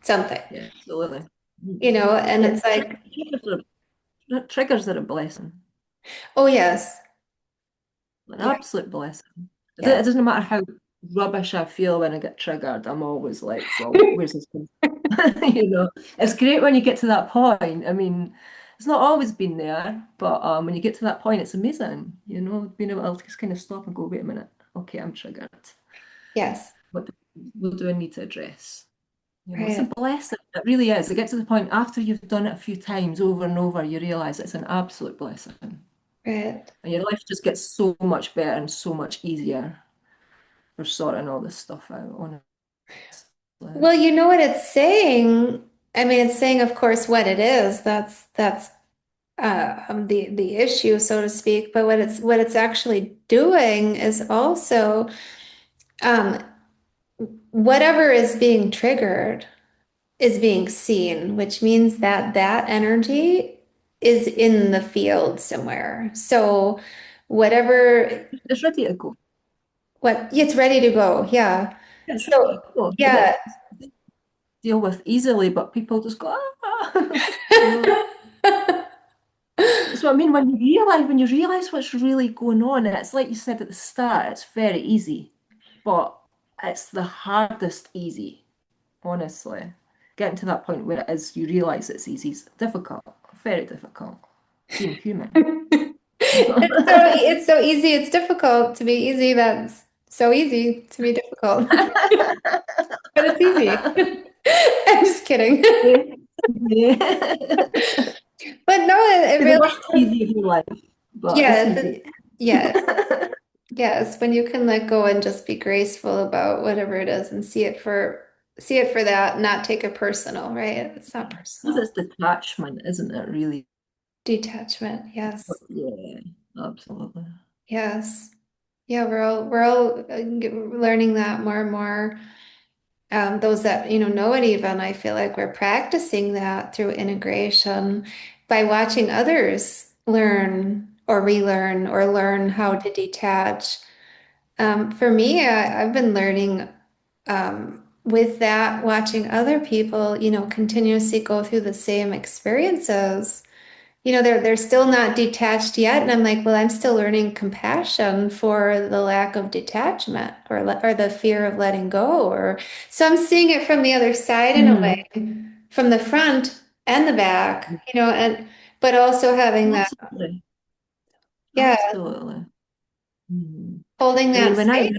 something, Yeah, absolutely. Hmm. and Yeah, it's like, triggers are a blessing, oh, yes, an yeah, absolute blessing. It yes, doesn't matter how rubbish I feel when I get triggered. I'm always like, well, where's this coming from? It's great when you get to that point. I mean, it's not always been there, but when you get to that point, it's amazing. Being able to just kind of stop and go, wait a minute, okay, I'm triggered. yes, What do I need to address? It's a right, blessing. It really is. It gets to the point after you've done it a few times over and over, you realize it's an absolute blessing. right. And your life just gets so much better and so much easier for sorting all this stuff out, honestly. Well, you know what it's saying? I mean, it's saying, of course, what it is. That's the issue, so to speak. But what it's actually doing is also um, whatever is being triggered is being seen, which means that that energy is in the field somewhere. So whatever It's ready to go. what it's ready to go. Yeah. Yeah, it's ready So to go. yeah. Deal with easily, but people just go, ah. you know. That's what I mean. When you realize what's really going on, and it's like you said at the start, it's very easy, but it's the hardest easy, honestly. Getting to that point where it is, you realize it's easy is difficult, very difficult. Being human. It's so easy, it's difficult to be easy. That's so easy to be difficult. But it's easy. I'm just kidding. But no, it The really worst is. easy of your life, but it's Yes, easy. yes, yes. When you can let go and just be graceful about whatever it is and see it for that, not take it personal, right? It's not Because personal. it's detachment, isn't it, really? Detachment, yes, Yeah, absolutely. yes. Yeah, we're all learning that more and more. Those that know it even, I feel like we're practicing that through integration by watching others learn or relearn or learn how to detach. For me, I've been learning with that, watching other people, continuously go through the same experiences. They're still not detached yet, and I'm like, well, I'm still learning compassion for the lack of detachment or the fear of letting go, or so I'm seeing it from the other side in a way, Mm, from the front and the back, and but also having that, absolutely. yeah, Absolutely. Mm. holding I mean, that space.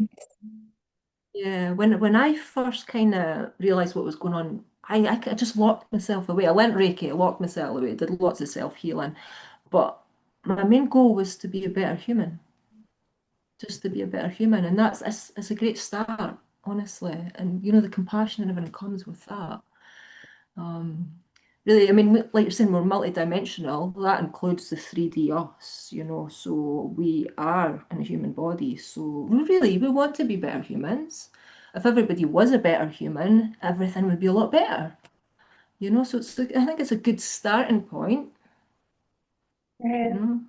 yeah, when I first kind of realized what was going on, I just locked myself away. I learned Reiki, I locked myself away, did lots of self-healing, but my main goal was to be a better human, just to be a better human, and it's a great start, honestly. And the compassion and everything comes with that. Um, really, I mean, like you're saying, we're multidimensional. That includes the 3D us, so we are in a human body. So we want to be better humans. If everybody was a better human, everything would be a lot better. So I think it's a good starting point, you Right. know.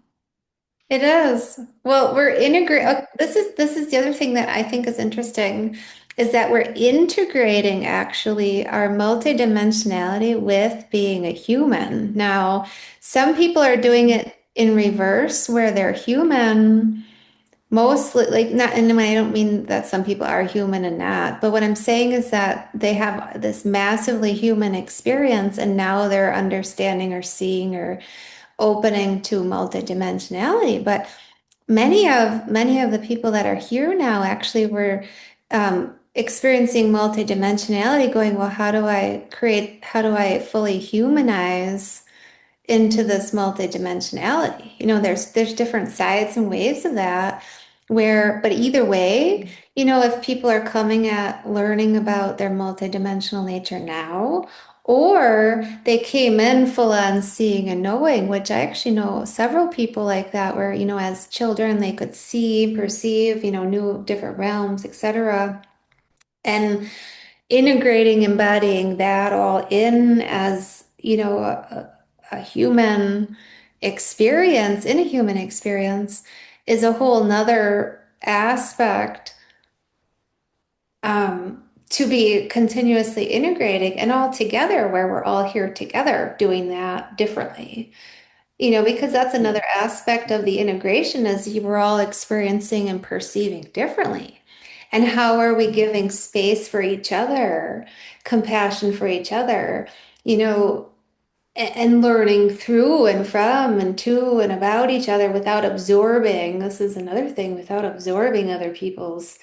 It is. Well, we're integrating. This is the other thing that I think is interesting is that we're integrating actually our multidimensionality with being a human. Now, some people are doing it in reverse where they're human Mostly, like, not, and I don't mean that some people are human and not, but what I'm saying is that they have this massively human experience and now they're understanding or seeing or opening to multidimensionality. But many of the people that are here now actually were experiencing multidimensionality, going, well, how do I fully humanize into this multidimensionality? There's different sides and ways of that but either way, if people are coming at learning about their multidimensional nature now, or they came in full on seeing and knowing, which I actually know several people like that, where, as children, they could see, perceive, knew different realms, etc. And integrating, embodying that all in as, a human experience, in a human experience, is a whole nother aspect to be continuously integrating and all together, where we're all here together doing that differently. Because that's Yeah. another aspect of the integration is you were all experiencing and perceiving differently. And how are we giving space for each other, compassion for each other, you know, and learning through and from and to and about each other without absorbing. This is another thing, without absorbing other people's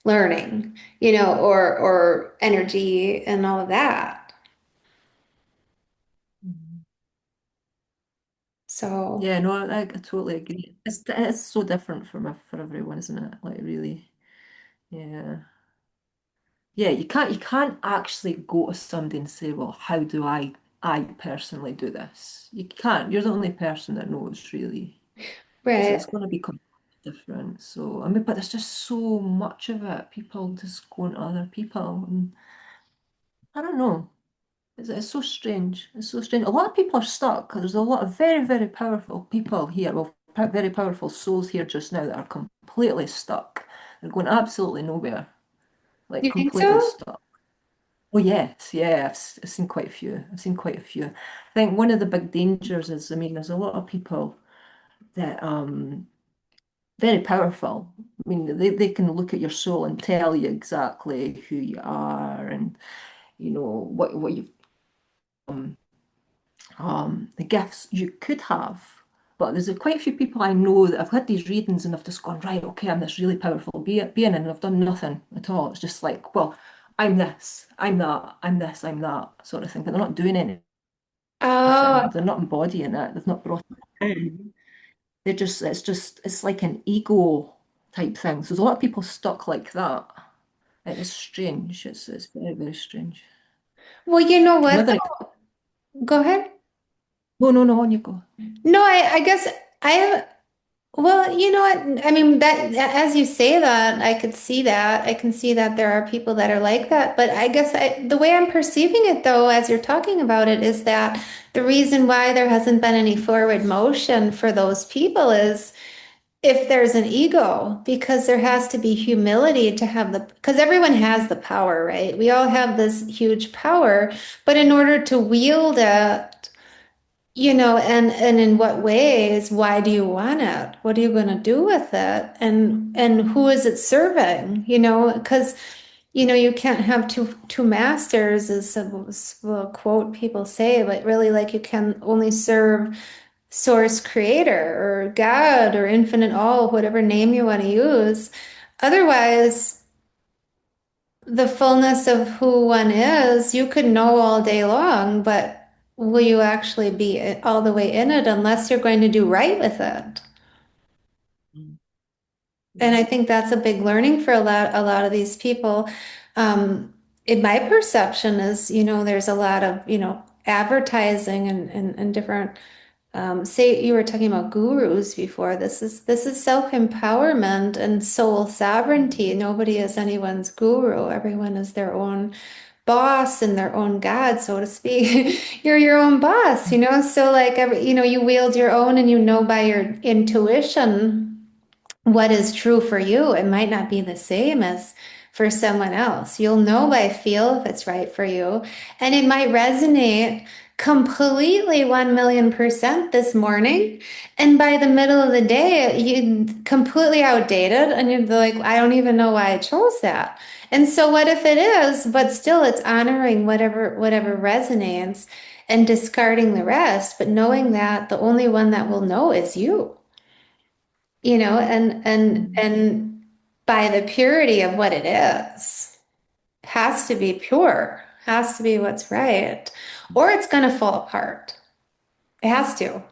learning, or energy and all of that. Mhm. So, Yeah, no, I totally agree. It's so different for everyone, isn't it? Like really. Yeah. Yeah, you can't actually go to somebody and say, well, how do I personally do this? You can't. You're the only person that knows really. It's right. going to be completely different. So I mean, but there's just so much of it. People just going to other people, and I don't know. It's so strange. It's so strange. A lot of people are stuck. There's a lot of very, very powerful people here. Well, very powerful souls here just now that are completely stuck. They're going absolutely nowhere. Like You think completely so? stuck. Oh yes, yeah, I've seen quite a few. I've seen quite a few. I think one of the big dangers is, I mean, there's a lot of people that very powerful. I mean, they can look at your soul and tell you exactly who you are and what you've the gifts you could have. But there's quite a few people I know that have had these readings and have just gone, right, okay, I'm this really powerful being, and I've done nothing at all. It's just like, well, I'm this, I'm that, I'm this, I'm that sort of thing. But they're not doing anything. Oh, They're not embodying it. They've not brought it in. It's like an ego type thing. So there's a lot of people stuck like that. It is strange. It's very, very strange. well, you know what Another, though? Go ahead. no, no, no, on you go. No, I guess I have, well, you know what? I mean, as you say that, I could see that. I can see that there are people that are like that. But I guess the way I'm perceiving it, though, as you're talking about it, is that the reason why there hasn't been any forward motion for those people is if there's an ego, because there has to be humility to have because everyone has the power, right? We all have this huge power, but in order to wield it, and in what ways, why do you want it? What are you going to do with it? And who is it serving? Because you can't have two masters, as some quote people say, but really, like, you can only serve source creator or God or infinite all, whatever name you want to use. Otherwise, the fullness of who one is, you could know all day long, but will you actually be all the way in it unless you're going to do right with it? Mm. And Yeah. I think that's a big learning for a lot of these people. In my perception is, there's a lot of, advertising and different say you were talking about gurus before. This is self-empowerment and soul sovereignty. Mm. Nobody is anyone's guru. Everyone is their own boss and their own God, so to speak. You're your own boss, So like you wield your own and you know by your intuition what is true for you. It might not be the same as for someone else. You'll know by feel if it's right for you. And it might resonate. completely 1,000,000% this morning. And by the middle of the day, you completely outdated and you'd be like, I don't even know why I chose that. And so what if it is, but still it's honoring whatever resonates and discarding the rest, but knowing that the only one that will know is you, Mm. and by the purity of what it is, has to be pure, has to be what's right, or it's going to fall apart. It has to.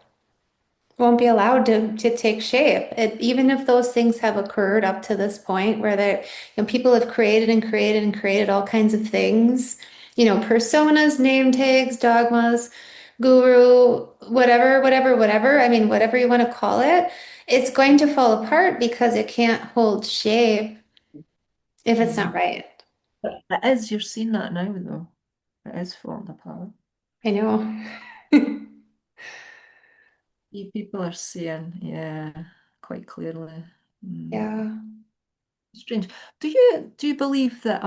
Won't be allowed to take shape. Even if those things have occurred up to this point where people have created and created and created all kinds of things, personas, name tags, dogmas, guru, whatever. I mean, whatever you want to call it, it's going to fall apart because it can't hold shape if it's not Mm. right. But it is, you're seeing that now though. It is falling apart. I know. People are saying, yeah, quite clearly. Mm. Yeah. Strange. Do you believe that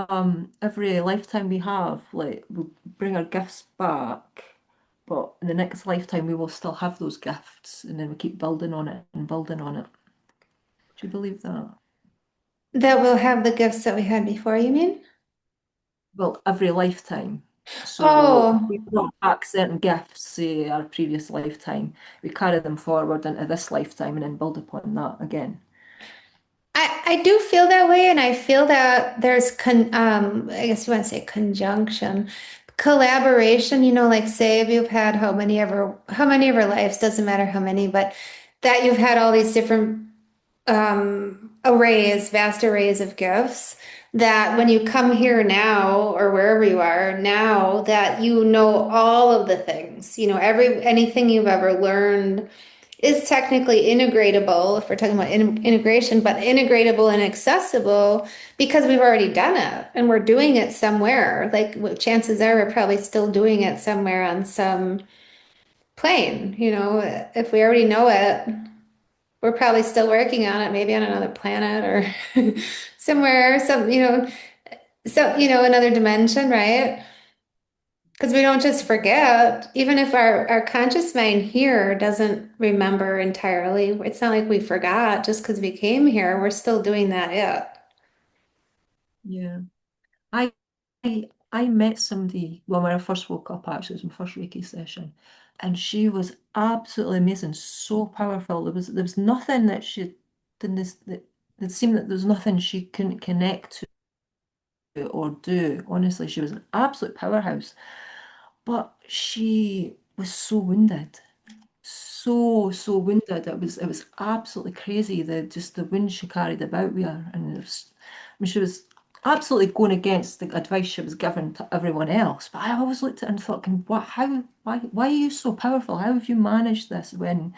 every lifetime we have, like we'll bring our gifts back, but in the next lifetime we will still have those gifts and then we keep building on it and building on it. Do you believe that? That we'll have the gifts that we had before, you mean? Well, every lifetime. So if we Oh. brought back certain gifts, say our previous lifetime, we carry them forward into this lifetime and then build upon that again. I do feel that way, and I feel that there's I guess you want to say conjunction, collaboration, like say if you've had how many ever lives, doesn't matter how many, but that you've had all these different vast arrays of gifts, that when you come here now or wherever you are now, that you know all of the things, anything you've ever learned is technically integratable if we're talking about integration, but integratable and accessible because we've already done it and we're doing it somewhere. Like chances are we're probably still doing it somewhere on some plane. If we already know it, we're probably still working on it, maybe on another planet or somewhere, another dimension, right? Because we don't just forget, even if our conscious mind here doesn't remember entirely, it's not like we forgot just because we came here, we're still doing that it. Yeah. I I met somebody, well, when I first woke up, actually, it was my first Reiki session, and she was absolutely amazing, so powerful. There was nothing that she didn't this that it seemed that there was nothing she couldn't connect to or do. Honestly, she was an absolute powerhouse. But she was so wounded. So wounded. It was absolutely crazy. The wound she carried about with her, and I mean, she was absolutely going against the advice she was given to everyone else. But I always looked at her and thought, what? How? Why are you so powerful? How have you managed this when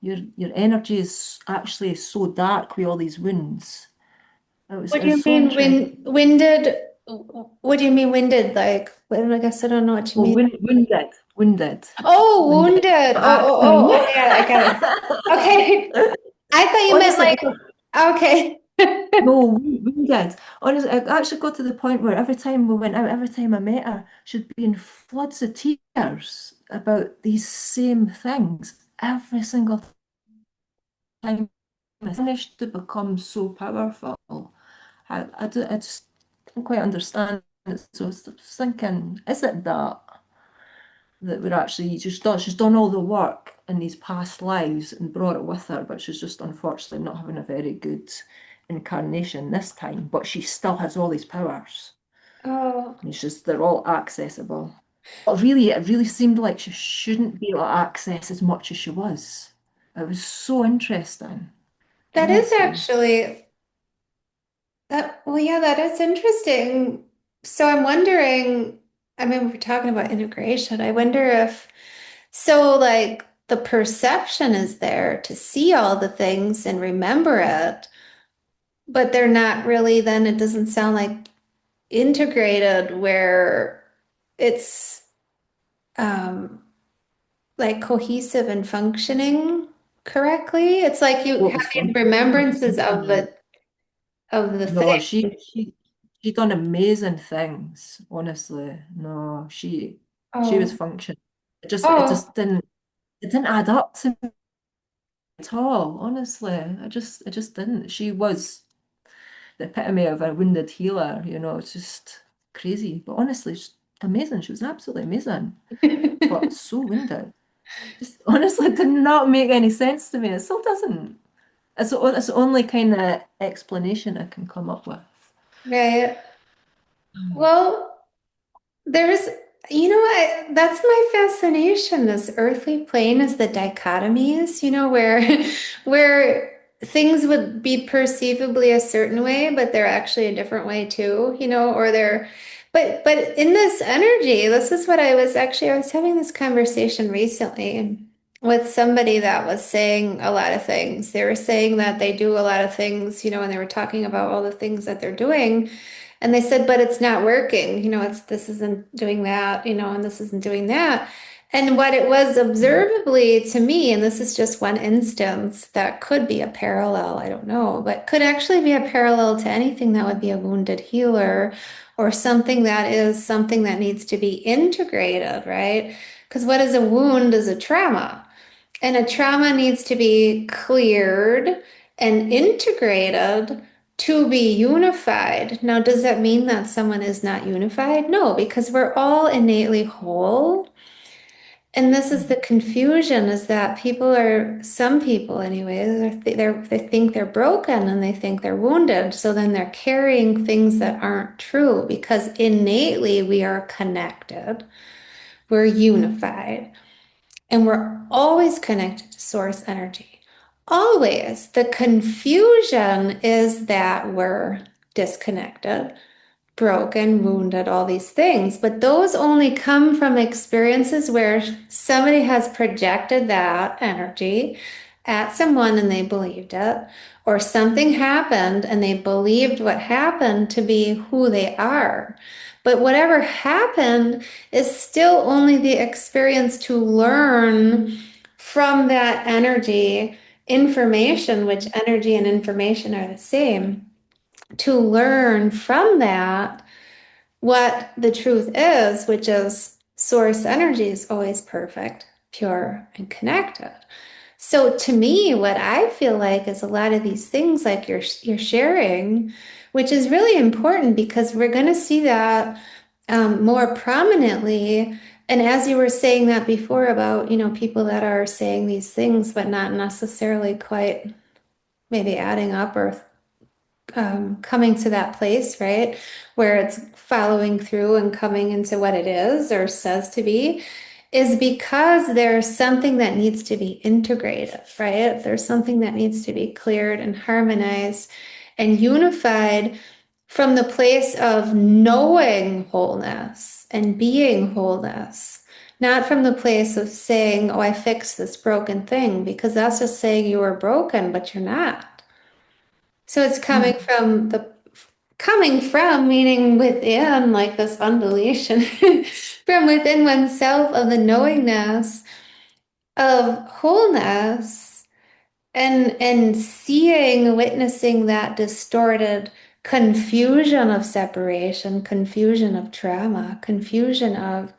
your energy is actually so dark with all these wounds? It was What it do you was so mean interesting. winded? What do you mean winded? Like, well, I guess I don't know what you Well, mean. wounded, Oh, wounded. wounded. Oh, yeah, I got it. Okay. I thought you meant Honestly, like, because okay. no, we did. Honestly, I actually got to the point where every time we went out, every time I met her, she'd be in floods of tears about these same things every single time. I managed to become so powerful. I just don't quite understand it. So I was thinking, is it that we're actually she's done all the work in these past lives and brought it with her, but she's just unfortunately not having a very good incarnation this time. But she still has all these powers. Oh, And it's just they're all accessible. But really, it really seemed like she shouldn't be able to access as much as she was. It was so interesting, that is honestly. actually well, yeah, that is interesting. So I'm wondering, I mean, we're talking about integration. I wonder if, so like the perception is there to see all the things and remember it, but they're not really, then it doesn't sound like integrated where it's um like cohesive and functioning correctly. It's like you Totally having remembrances of functioning. the No, thing. she done amazing things, honestly. No, she was Oh. functioning. Oh, it didn't add up to me at all, honestly. I just didn't. She was the epitome of a wounded healer, you know, it's just crazy. But honestly, she's amazing. She was absolutely amazing, but so wounded. Just honestly did not make any sense to me. It still doesn't. It's the only kind of explanation I can come up with. right. Mm. Well, there's, that's my fascination. This earthly plane is the dichotomies, where where things would be perceivably a certain way, but they're actually a different way too, or they're, but in this energy, this is what I was having this conversation recently with somebody that was saying a lot of things. They were saying that they do a lot of things, and they were talking about all the things that they're doing. And they said, but it's not working. This isn't doing that, and this isn't doing that. And what it was observably to me, and this is just one instance that could be a parallel, I don't know, but could actually be a parallel to anything that would be a wounded healer or something that needs to be integrated, right? Because what is a wound is a trauma. And a trauma needs to be cleared and integrated to be unified. Now, does that mean that someone is not unified? No, because we're all innately whole. And this is the Mm. confusion is that some people anyways, they think they're broken and they think they're wounded. So then they're carrying things that aren't true because innately we are connected. We're unified. And we're always connected to source energy. Always. The confusion is that we're disconnected, broken, wounded, all these things. But those only come from experiences where somebody has projected that energy at someone and they believed it, or something happened and they believed what happened to be who they are. But whatever happened is still only the experience to learn from that energy information, which energy and information are the same, to learn from that what the truth is, which is source energy is always perfect, pure, and connected. So to me, what I feel like is a lot of these things like you're sharing, which is really important because we're going to see that more prominently. And as you were saying that before about, people that are saying these things, but not necessarily quite maybe adding up or coming to that place, right? Where it's following through and coming into what it is or says to be, is because there's something that needs to be integrated, right? There's something that needs to be cleared and harmonized and unified from the place of knowing wholeness and being wholeness. Not from the place of saying, oh, I fixed this broken thing, because that's just saying you were broken, but you're not. So it's Mm. coming from meaning within, like this undulation from within oneself of the knowingness of wholeness and seeing, witnessing that distorted confusion of separation, confusion of trauma, confusion of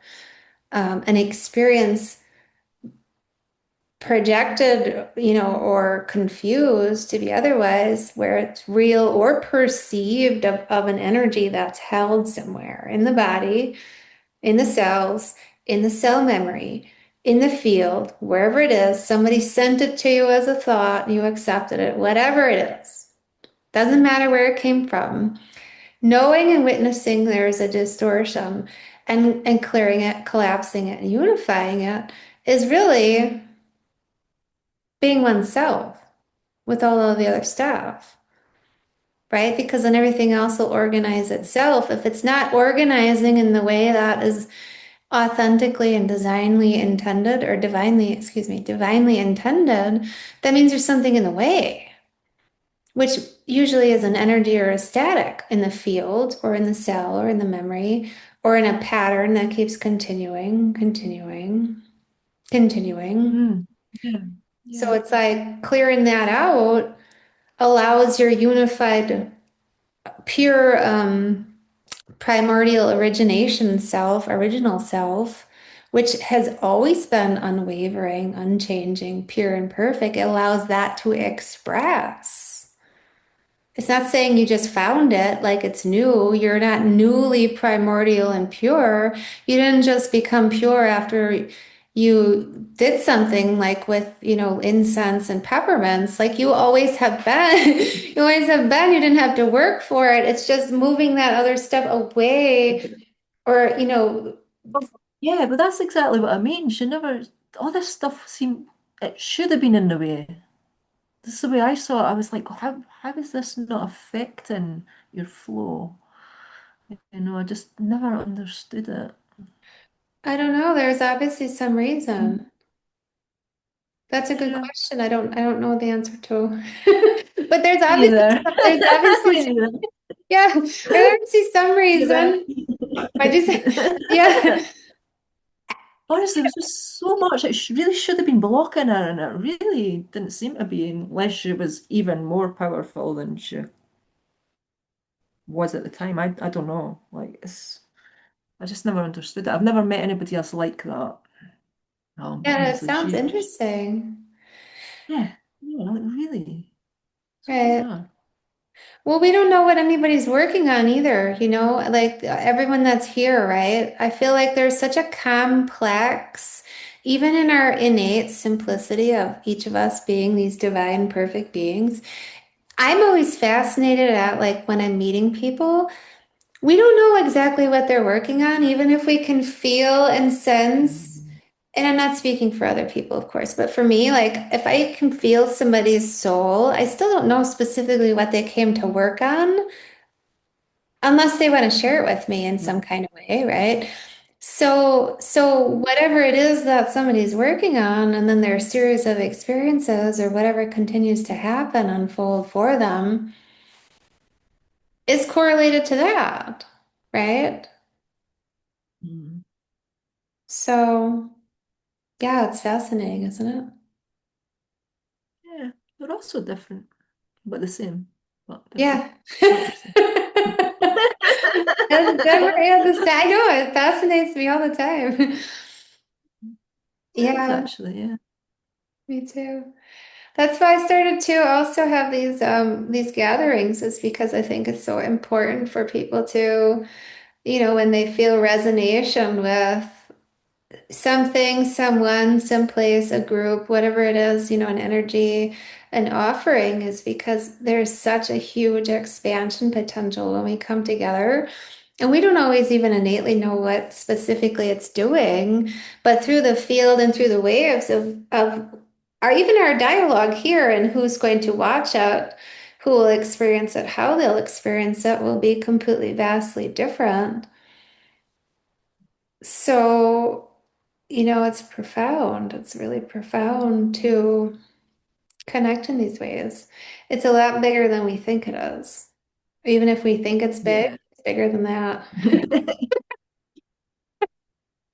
an experience projected, or confused to be otherwise, where it's real or perceived of an energy that's held somewhere in the body, in the cells, in the cell memory, in the field, wherever it is. Somebody sent it to you as a thought, you accepted it, whatever it is. Doesn't matter where it came from. Knowing and witnessing there's a distortion and clearing it, collapsing it, and unifying it is really being oneself with all of the other stuff, right? Because then everything else will organize itself. If it's not organizing in the way that is authentically and designly intended, or divinely, excuse me, divinely intended, that means there's something in the way, which usually is an energy or a static in the field or in the cell or in the memory or in a pattern that keeps continuing, continuing, continuing. Mm. Yeah. So Yeah. it's like clearing that out allows your unified, pure, primordial origination self, original self, which has always been unwavering, unchanging, pure and perfect, it allows that to express. It's not saying you just found it like it's new. You're not newly primordial and pure. You didn't just become pure after you did something like with, incense and peppermints. Like you always have been. You always have been. You didn't have to work for it. It's just moving that other stuff away or, Well, yeah, but that's exactly what I mean. She never, all this stuff seemed, it should have been in the way. This is the way I saw it. I was like, how is this not affecting your flow? I just never understood it. I don't know. There's obviously some Mm. reason. That's a good Yeah, question. I don't know the answer to. But me neither. there's Me obviously neither. yeah, there's obviously some Neither. reason. Why'd you say yeah. Honestly, it was just so much. It really should have been blocking her, and it really didn't seem to be, unless she was even more powerful than she was at the time. I don't know. Like I just never understood it. I've never met anybody else like that. Yeah, it Honestly, sounds she, interesting. yeah, like really, so Right. bizarre. Well, we don't know what anybody's working on either, like everyone that's here, right? I feel like there's such a complex, even in our innate simplicity of each of us being these divine, perfect beings. I'm always fascinated at like when I'm meeting people, we don't know exactly what they're working on, even if we can feel and sense. Mm. And I'm not speaking for other people, of course, but for me, like if I can feel somebody's soul, I still don't know specifically what they came to work on unless they want to share it with me in some kind of way, right? So whatever it is that somebody's working on, and then their series of experiences or whatever continues to happen, unfold for them, is correlated to that, right? Mm. So yeah, it's fascinating, isn't it? Yeah, they're also different, but the same, but different. Yeah. Not the same. That's never yeah, I know it fascinates me all the time. It is Yeah, actually, yeah. me too. That's why I started to also have these gatherings is because I think it's so important for people to, when they feel resonation with something, someone, someplace, a group, whatever it is, an energy, an offering is because there's such a huge expansion potential when we come together. And we don't always even innately know what specifically it's doing, but through the field and through the waves of our even our dialogue here and who's going to watch it, who will experience it, how they'll experience it will be completely vastly different. So, it's profound. It's really profound to connect in these ways. It's a lot bigger than we think it is. Even if we think it's big, Yeah. it's bigger than that.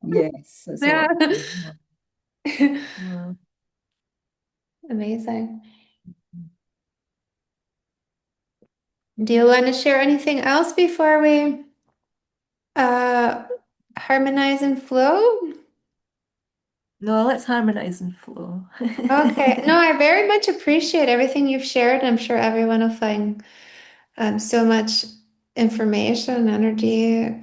Yes, it's a Yeah. lot bigger. Wow. Amazing. Do you want to share anything else before we uh harmonize and flow? No, let's harmonize and flow. Okay. No, I very much appreciate everything you've shared. I'm sure everyone will find so much information, energy.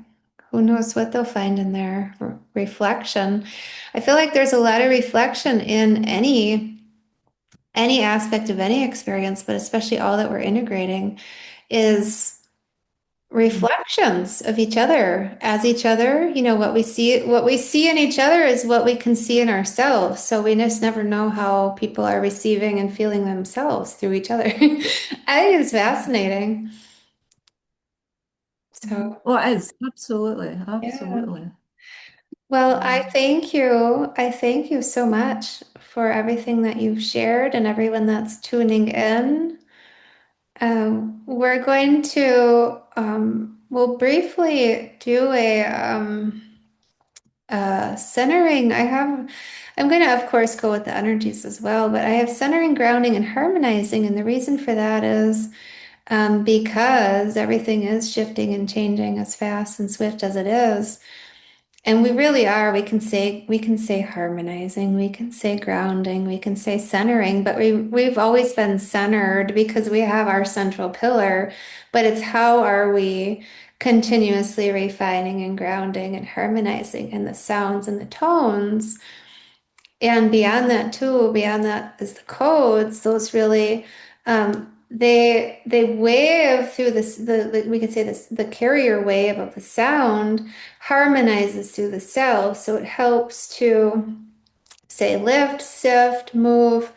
Who knows what they'll find in their reflection. I feel like there's a lot of reflection in any aspect of any experience, but especially all that we're integrating is reflections of each other as each other. What we see in each other is what we can see in ourselves. So we just never know how people are receiving and feeling themselves through each other. I think it's fascinating. So, Oh, it is. Absolutely. yeah. Absolutely. Well, I Mm. thank you. I thank you so much for everything that you've shared and everyone that's tuning in. We're going to, we'll briefly do a centering. I'm going to, of course, go with the energies as well, but I have centering, grounding, and harmonizing. And the reason for that is because everything is shifting and changing as fast and swift as it is. And we really are. We can say harmonizing, we can say grounding, we can say centering, but we've always been centered because we have our central pillar, but it's how are we continuously refining and grounding and harmonizing and the sounds and the tones. And beyond that too, beyond that is the codes, those really they wave through this we could say this the carrier wave of the sound harmonizes through the cell. So it helps to say lift, sift, move,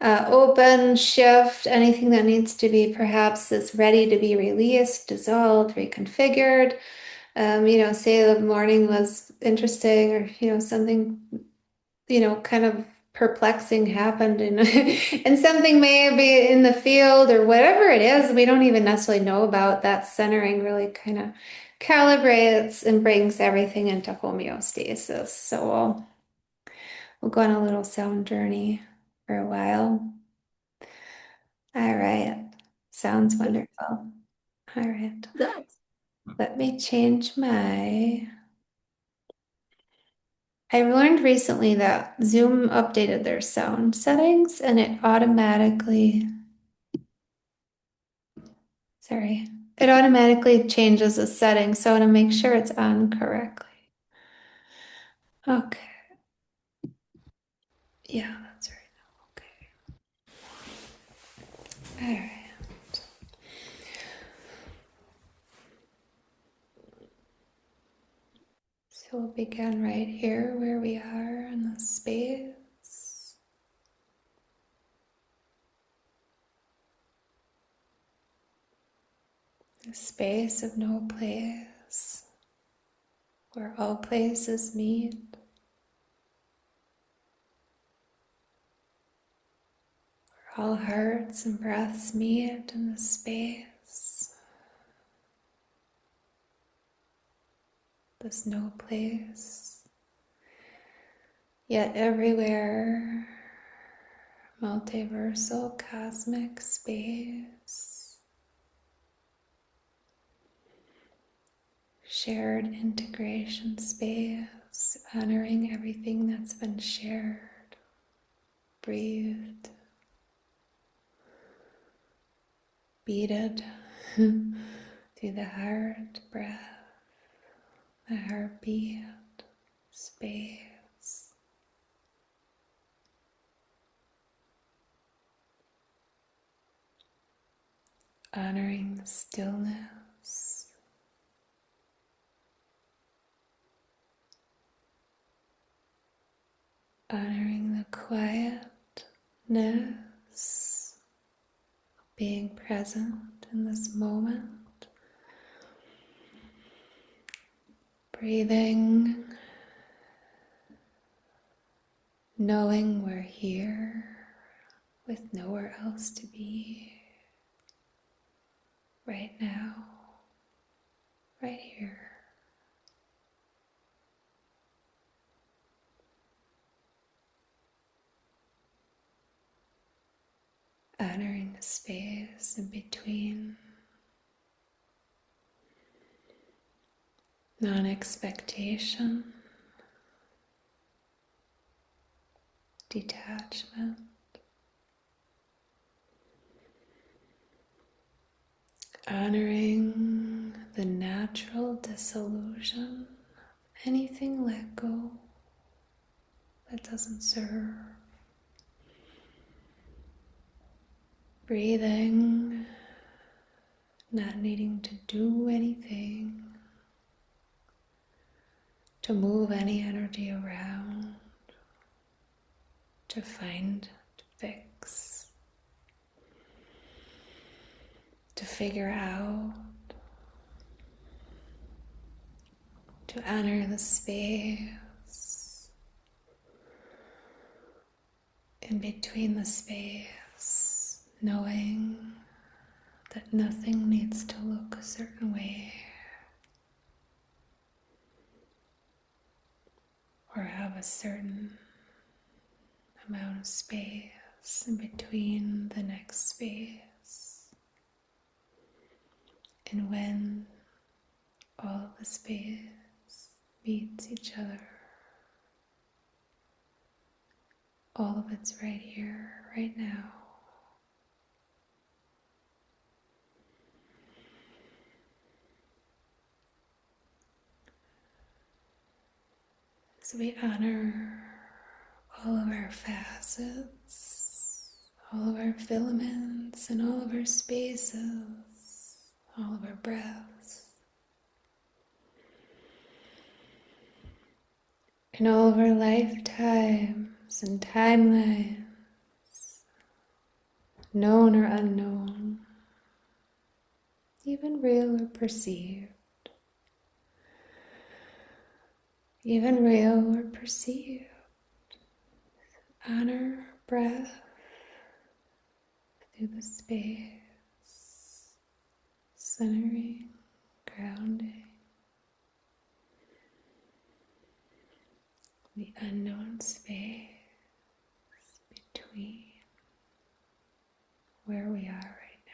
open, shift, anything that needs to be perhaps is ready to be released, dissolved, reconfigured. Say the morning was interesting or, something kind of perplexing happened and and something may be in the field or whatever it is we don't even necessarily know about. That centering really kind of calibrates and brings everything into homeostasis. So we'll go on a little sound journey for a while. All right. Sounds wonderful. All right. That. Let me change my I learned recently that Zoom updated their sound settings and it automatically changes the settings. So I want to make sure it's on correctly. Okay. Yeah, that's right. Okay. All right. So we'll begin right here where we are in the space. The space of no place, where all places meet. All hearts and breaths meet in this space. This no place, yet everywhere, multiversal cosmic space, shared integration space, honoring everything that's been shared, breathed, beaded through the heart breath, the heartbeat, space. Honoring the stillness, honoring the quietness, being present in this moment, breathing, knowing we're here with nowhere else to be, right now, right here. Honoring the space in between, non-expectation, detachment, honoring the natural dissolution, anything let go that doesn't serve. Breathing, not needing to do anything, to move any energy around, to find, to fix, to figure out, to honor the space, in between the space, knowing that nothing needs to look a certain way or have a certain amount of space in between the next space. And when all of the space meets each other. All of it's right here, right now. So we honor all of our facets, all of our filaments, and all of our spaces, all of our breaths, and all of our lifetimes and timelines, known or unknown, even real or perceived, even real or perceived. Honor our breath through the space, centering, grounding the unknown space between where we are right now.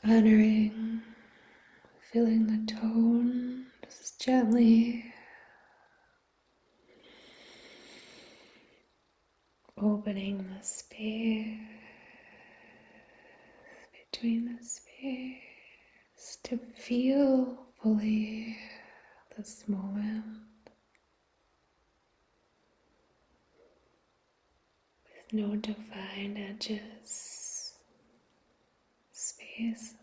Honoring, feeling the tone, just gently opening the space between the space to feel fully this moment with no defined edges, spaces,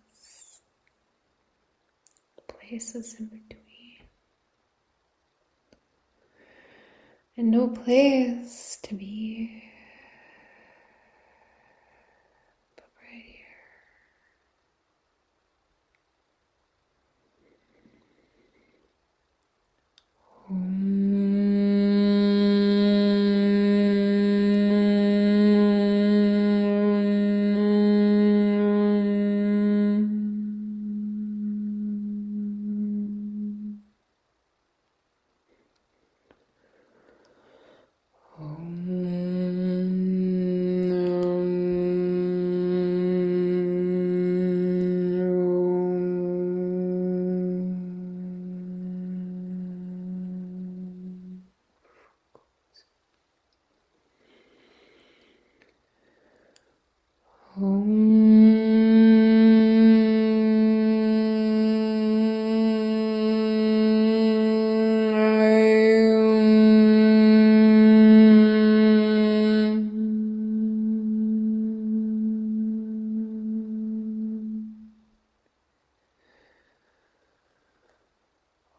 places in between, and no place to be but right here.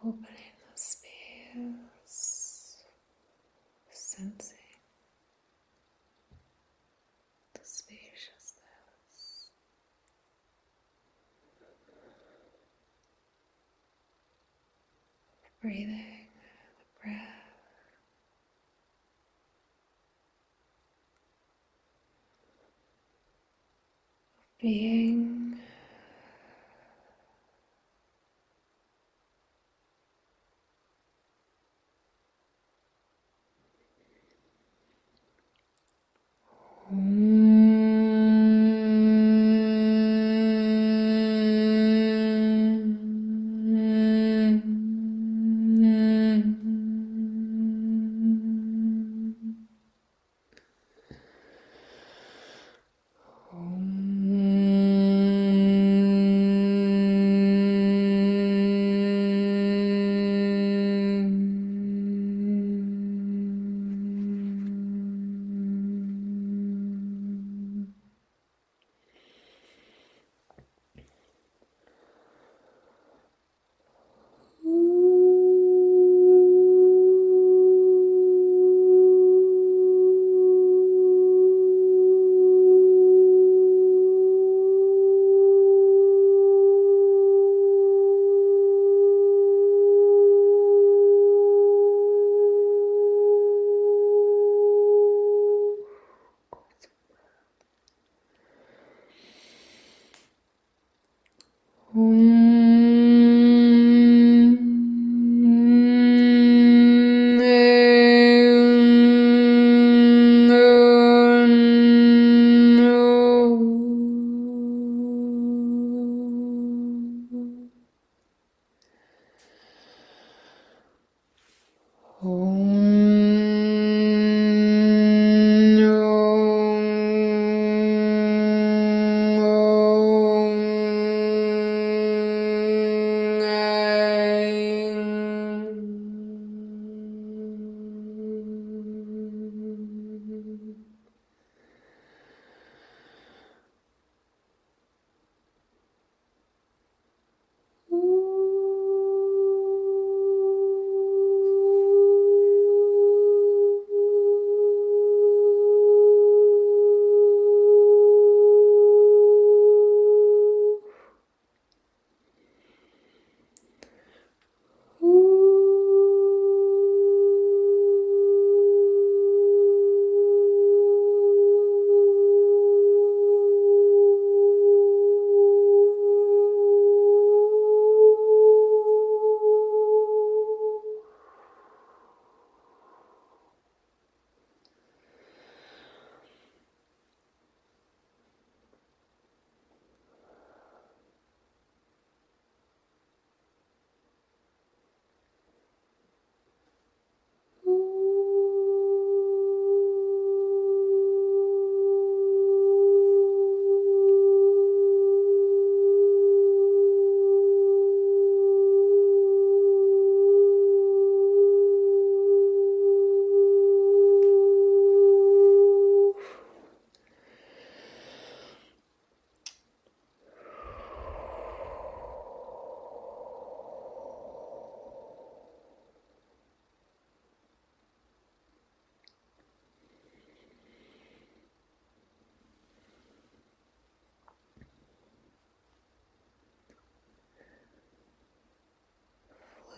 Opening the space, sensing the spaciousness, breathing the breath, being.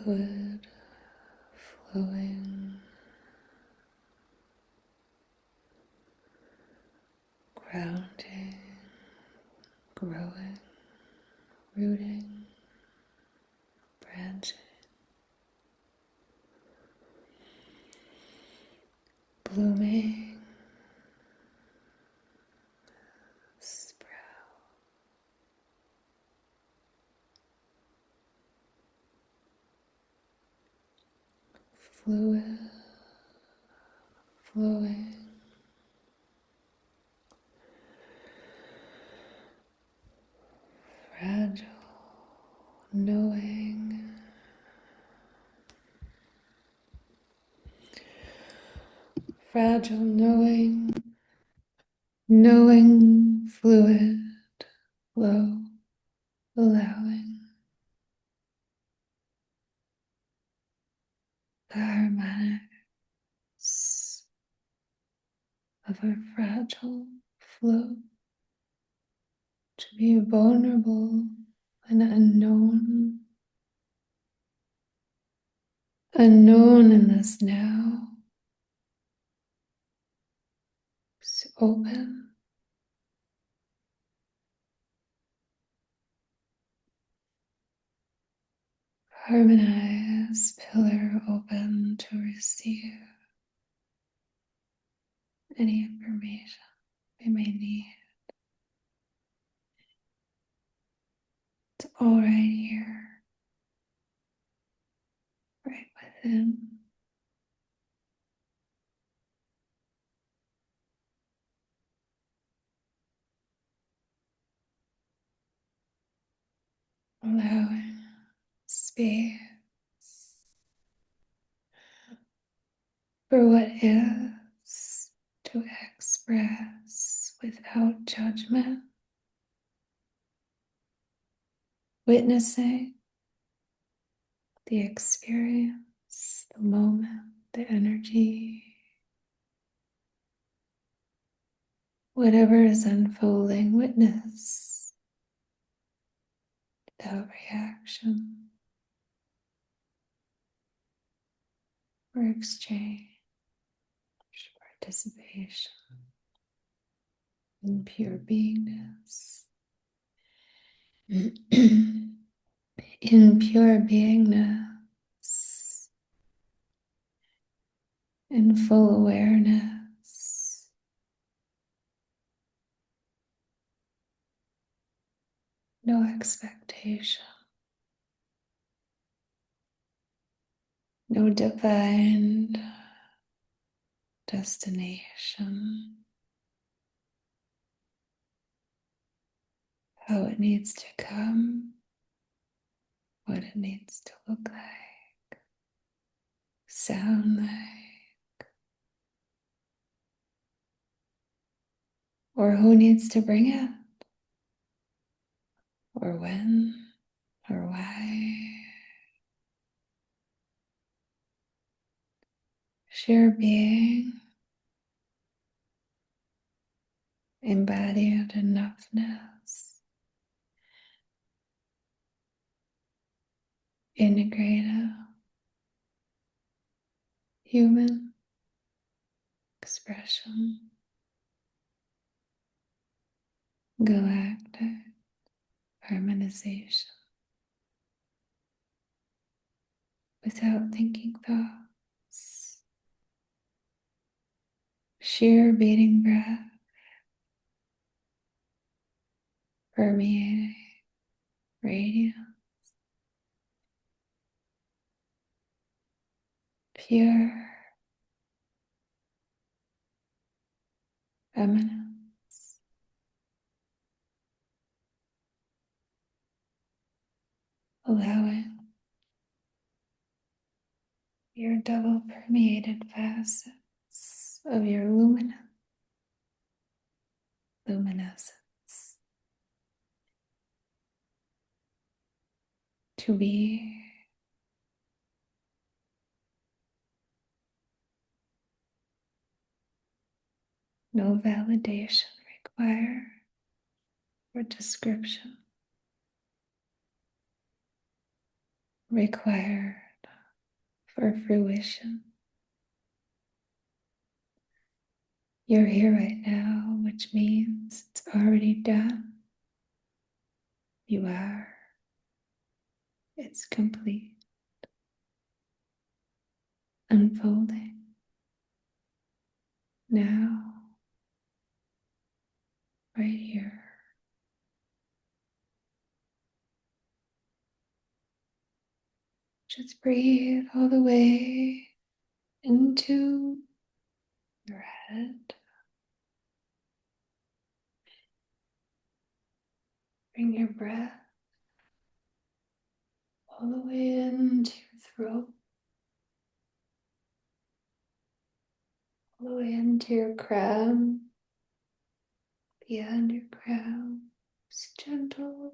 fluid flowing, grounding, growing, rooting, branching, blooming, sprout, fluid flowing, fragile, knowing, fragile, knowing, knowing, fluid, flow, allowing the harmonize of our fragile flow to be vulnerable and unknown, unknown in this now, so open, harmonize, pillar open to receive any information we may need. It's all right here, right within. Allowing space for what is to express without judgment, witnessing the experience, the moment, the energy, whatever is unfolding, witness without reaction or exchange, participation in pure beingness. In pure beingness, in full awareness, no expectation, no defined destination, how it needs to come, what it needs to look like, sound like, or who needs to bring it, or when, or why. Sheer being, embodied enoughness, integrative, human expression, galactic harmonization, without thinking thoughts, sheer beating breath, permeating, radiant, pure, eminence, allowing your double permeated facets of your luminescence to be no validation required or description required for fruition. You're here right now, which means it's already done. You are. It's complete. Unfolding. Now, right here. Just breathe all the way into your head. Bring your breath all the way into your throat, all the way into your crown, beyond your crown. Just gentle,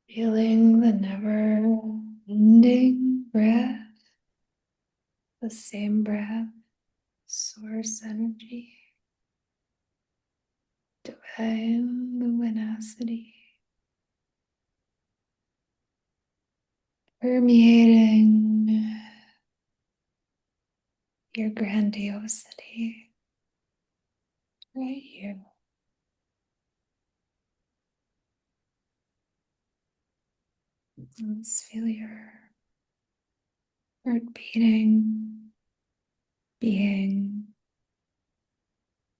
feeling the never ending breath, the same breath, source energy, divine luminosity, permeating your grandiosity right here. Let's feel your heart beating, being,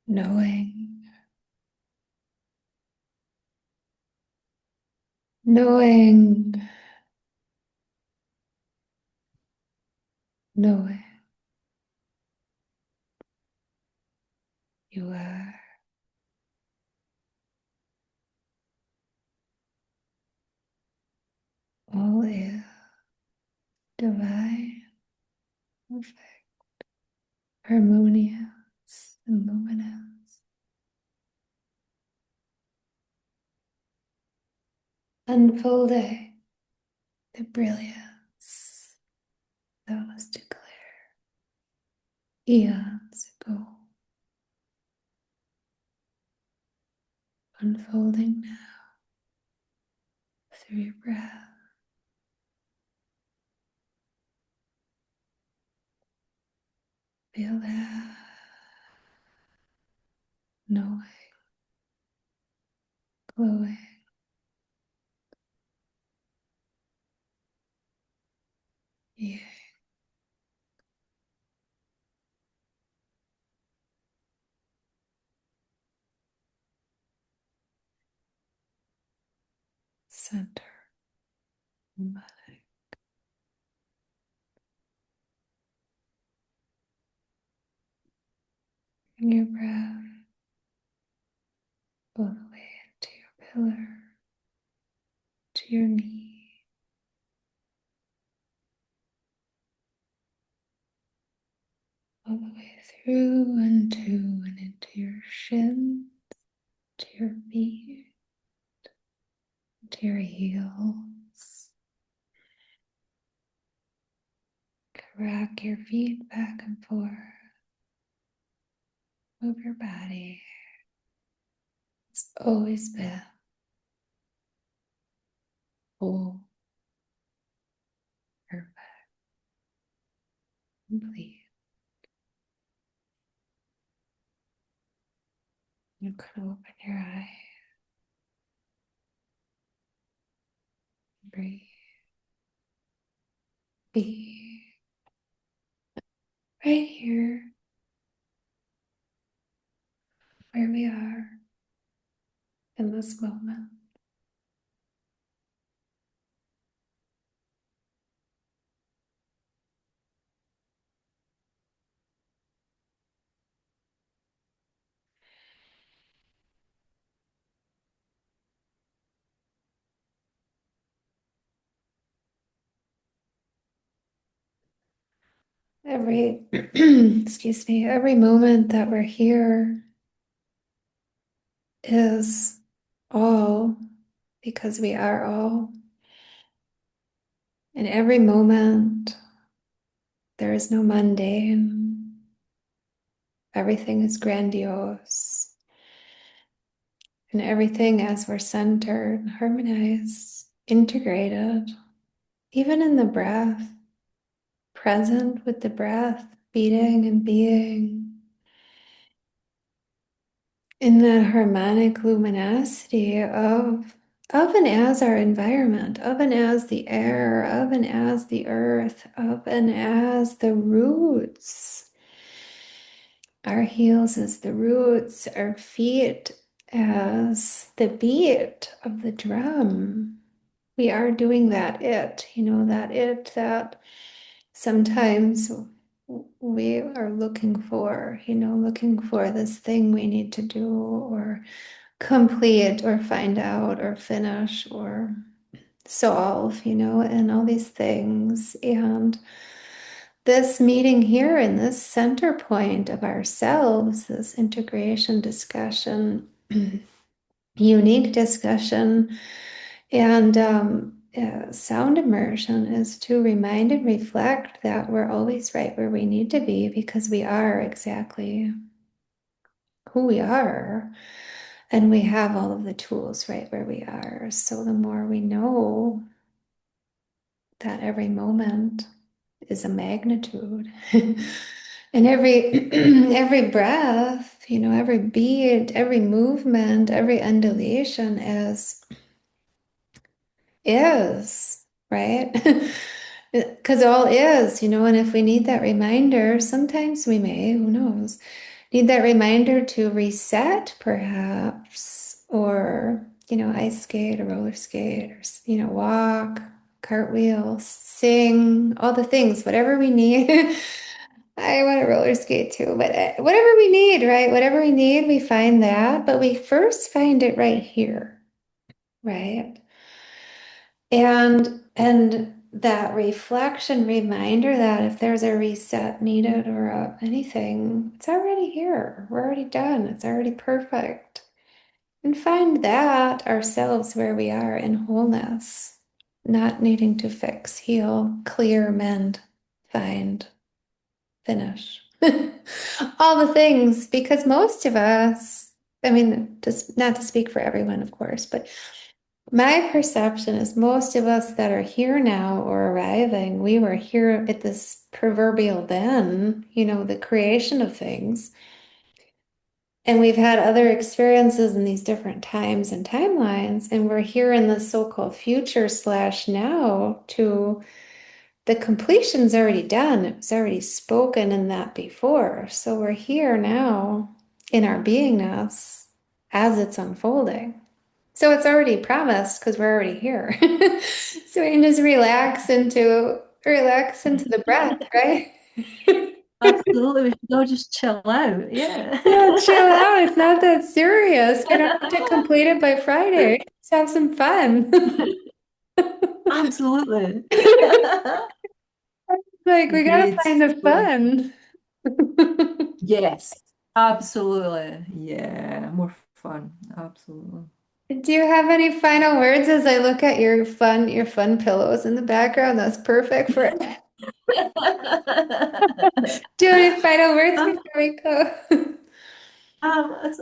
knowing, knowing, knowing you are all is divine, perfect, harmonious, and luminous, unfolding the brilliance that was declared eons ago, unfolding now through your breath. Feel that knowing, glowing, yeah, center, body, bring your breath all the way into your pillar, to your knee, all the way through and into your shin, to your feet, to your heels. Rock your feet back and forth. Move your body. It's always been whole, perfect, complete. You can open your eyes. Breathe. Be right here where we are in this moment. Every, excuse me, every moment that we're here is all because we are all. In every moment, there is no mundane. Everything is grandiose. And everything, as we're centered, harmonized, integrated, even in the breath, present with the breath, beating and being in the harmonic luminosity of and as our environment, of and as the air, of and as the earth, of and as the roots. Our heels as the roots, our feet as the beat of the drum. We are doing that that it that sometimes we are looking for, looking for this thing we need to do or complete or find out or finish or solve, and all these things. And this meeting here in this center point of ourselves, this integration discussion, unique discussion, and sound immersion is to remind and reflect that we're always right where we need to be because we are exactly who we are. And we have all of the tools right where we are. So the more we know that every moment is a magnitude. And every every breath, every beat, every movement, every undulation is, right? Because all is, and if we need that reminder, sometimes we may, who knows, need that reminder to reset perhaps, or, ice skate or roller skate or, walk, cartwheel, sing, all the things, whatever we need. I want to roller skate too, but whatever we need, right? Whatever we need, we find that, but we first find it right here, right? And that reflection reminder that if there's a reset needed or anything, it's already here. We're already done. It's already perfect. And find that ourselves where we are in wholeness, not needing to fix, heal, clear, mend, find, finish. All the things, because most of us, I mean, just not to speak for everyone, of course, but my perception is most of us that are here now or arriving, we were here at this proverbial then, the creation of things. And we've had other experiences in these different times and timelines, and we're here in the so-called future slash now to the completion's already done. It was already spoken in that before. So we're here now in our beingness as it's unfolding. So it's already promised because we're already here. So we can just relax into the breath, right? Absolutely. We should all just chill out. Yeah. Yeah, chill out. It's not that serious. We don't have to complete it by Friday. Let's have some fun. Absolutely. Like we gotta Agreed. find the fun. Yes, absolutely. Yeah, more fun. Absolutely. Do you have any final words as I look at your fun pillows in the background? That's perfect for it. Do you have any final words Um, before we go? it's,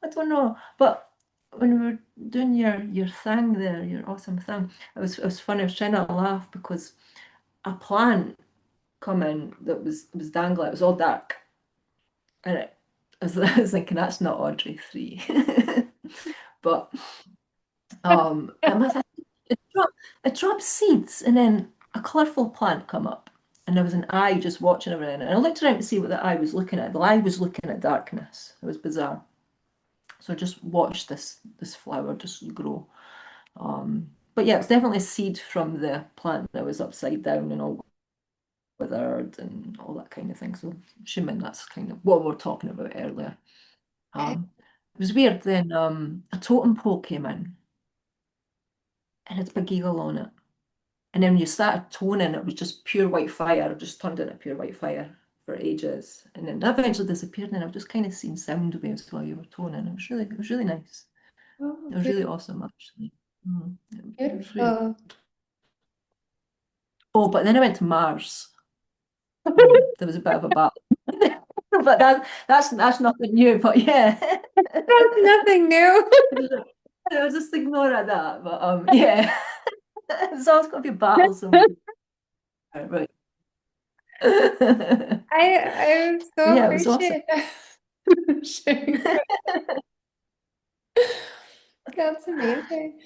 I don't know, but when we were doing your thing there, your awesome thing, it was funny. I was trying to laugh because a plant come in that was dangling. It was all dark, and I was thinking that's not Audrey 3, but it must it dropped seeds, and then a colourful plant come up, and there was an eye just watching everything. And I looked around to see what the eye was looking at. The eye was looking at darkness. It was bizarre. So I just watched this flower just grow. But yeah, it's definitely a seed from the plant that was upside down and all withered and all that kind of thing. So assuming that's kind of what we were talking about earlier. It was weird. Then a totem pole came in and had a big eagle on it. And then when you started toning, it was just pure white fire. It just turned into pure white fire for ages. And then that eventually disappeared. And I've just kind of seen sound waves while you were toning. It was really nice. Oh, It was really awesome, actually. It was weird. beautiful. Oh, but then I went to Mars, and there was a bit of a battle. But that's nothing new. But yeah, That's nothing new. I'll just ignore that. But yeah. There's always got to be a battle somewhere. Right. I so Yeah, it was awesome. appreciate that. Sharing. That's amazing.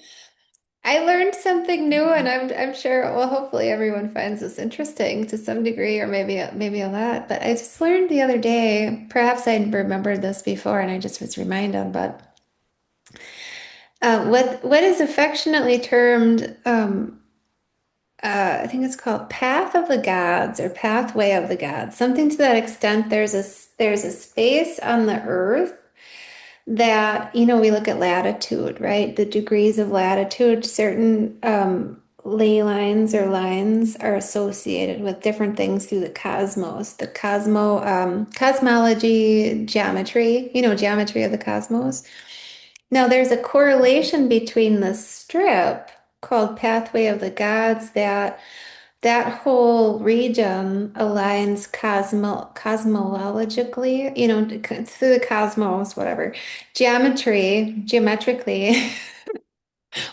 I learned something new, and I'm sure, well, hopefully everyone finds this interesting to some degree, or maybe a lot. But I just learned the other day, perhaps I'd remembered this before, and I just was reminded, but what is affectionately termed, I think it's called Path of the Gods or Pathway of the Gods, something to that extent. There's a space on the earth that, we look at latitude, right? The degrees of latitude, certain ley lines or lines are associated with different things through the cosmos, the cosmology, geometry, geometry of the cosmos. Now, there's a correlation between the strip called Pathway of the Gods that whole region aligns cosmologically, through the cosmos, whatever. Geometrically,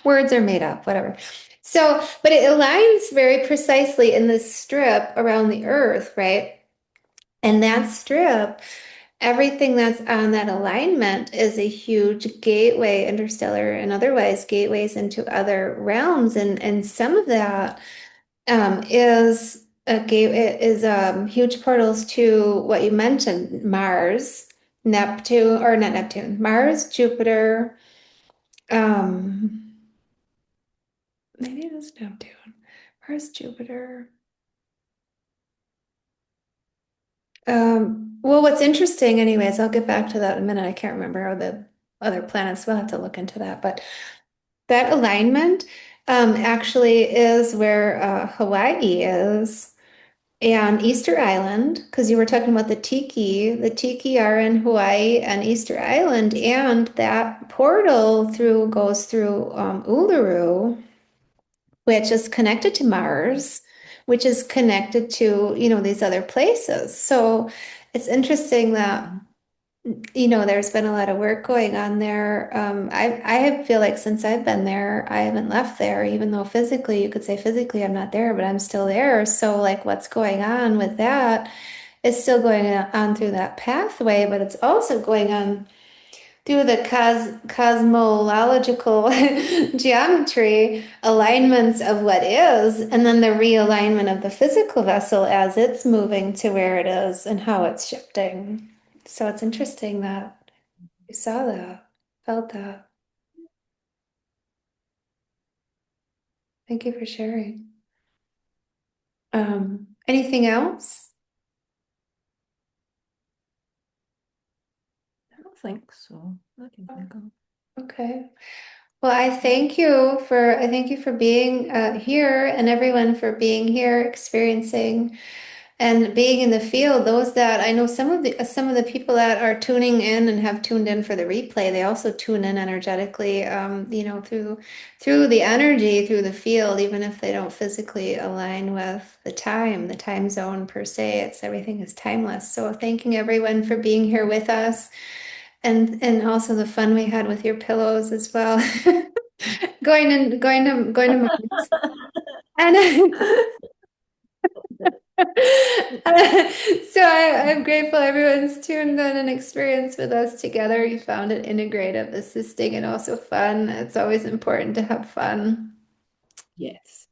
words are made up, whatever. So, but it aligns very precisely in this strip around the earth, right? And that strip, everything that's on that alignment is a huge gateway, interstellar and otherwise, gateways into other realms. And some of that is a gate is huge portals to what you mentioned, Mars, Neptune, or not Neptune, Mars, Jupiter, um, maybe it is Neptune, Mars, Jupiter. Well, what's interesting, anyways, I'll get back to that in a minute. I can't remember how the other planets. We'll have to look into that. But that alignment actually is where Hawaii is. And Easter Island, because you were talking about the tiki are in Hawaii and Easter Island, and that portal through goes through Uluru, which is connected to Mars, which is connected to, these other places. So it's interesting that, there's been a lot of work going on there. I feel like since I've been there, I haven't left there, even though physically, you could say physically I'm not there, but I'm still there. So like what's going on with that is still going on through that pathway, but it's also going on through the cosmological geometry alignments of what is, and then the realignment of the physical vessel as it's moving to where it is and how it's shifting. So it's interesting that you saw that, felt that. Thank you for sharing. Anything else? I don't think so. I can think of. Okay. Well, I thank you for being here and everyone for being here, experiencing and being in the field. Those that I know, some of the people that are tuning in and have tuned in for the replay, they also tune in energetically, through the energy, through the field, even if they don't physically align with the time zone per se. Everything is timeless. So thanking everyone for being here with us. And also the fun we had with your pillows as well. Going to Mars. And I'm grateful everyone's tuned in and experienced with us together. You found it integrative, assisting, and also fun. It's always important to have fun. Yes.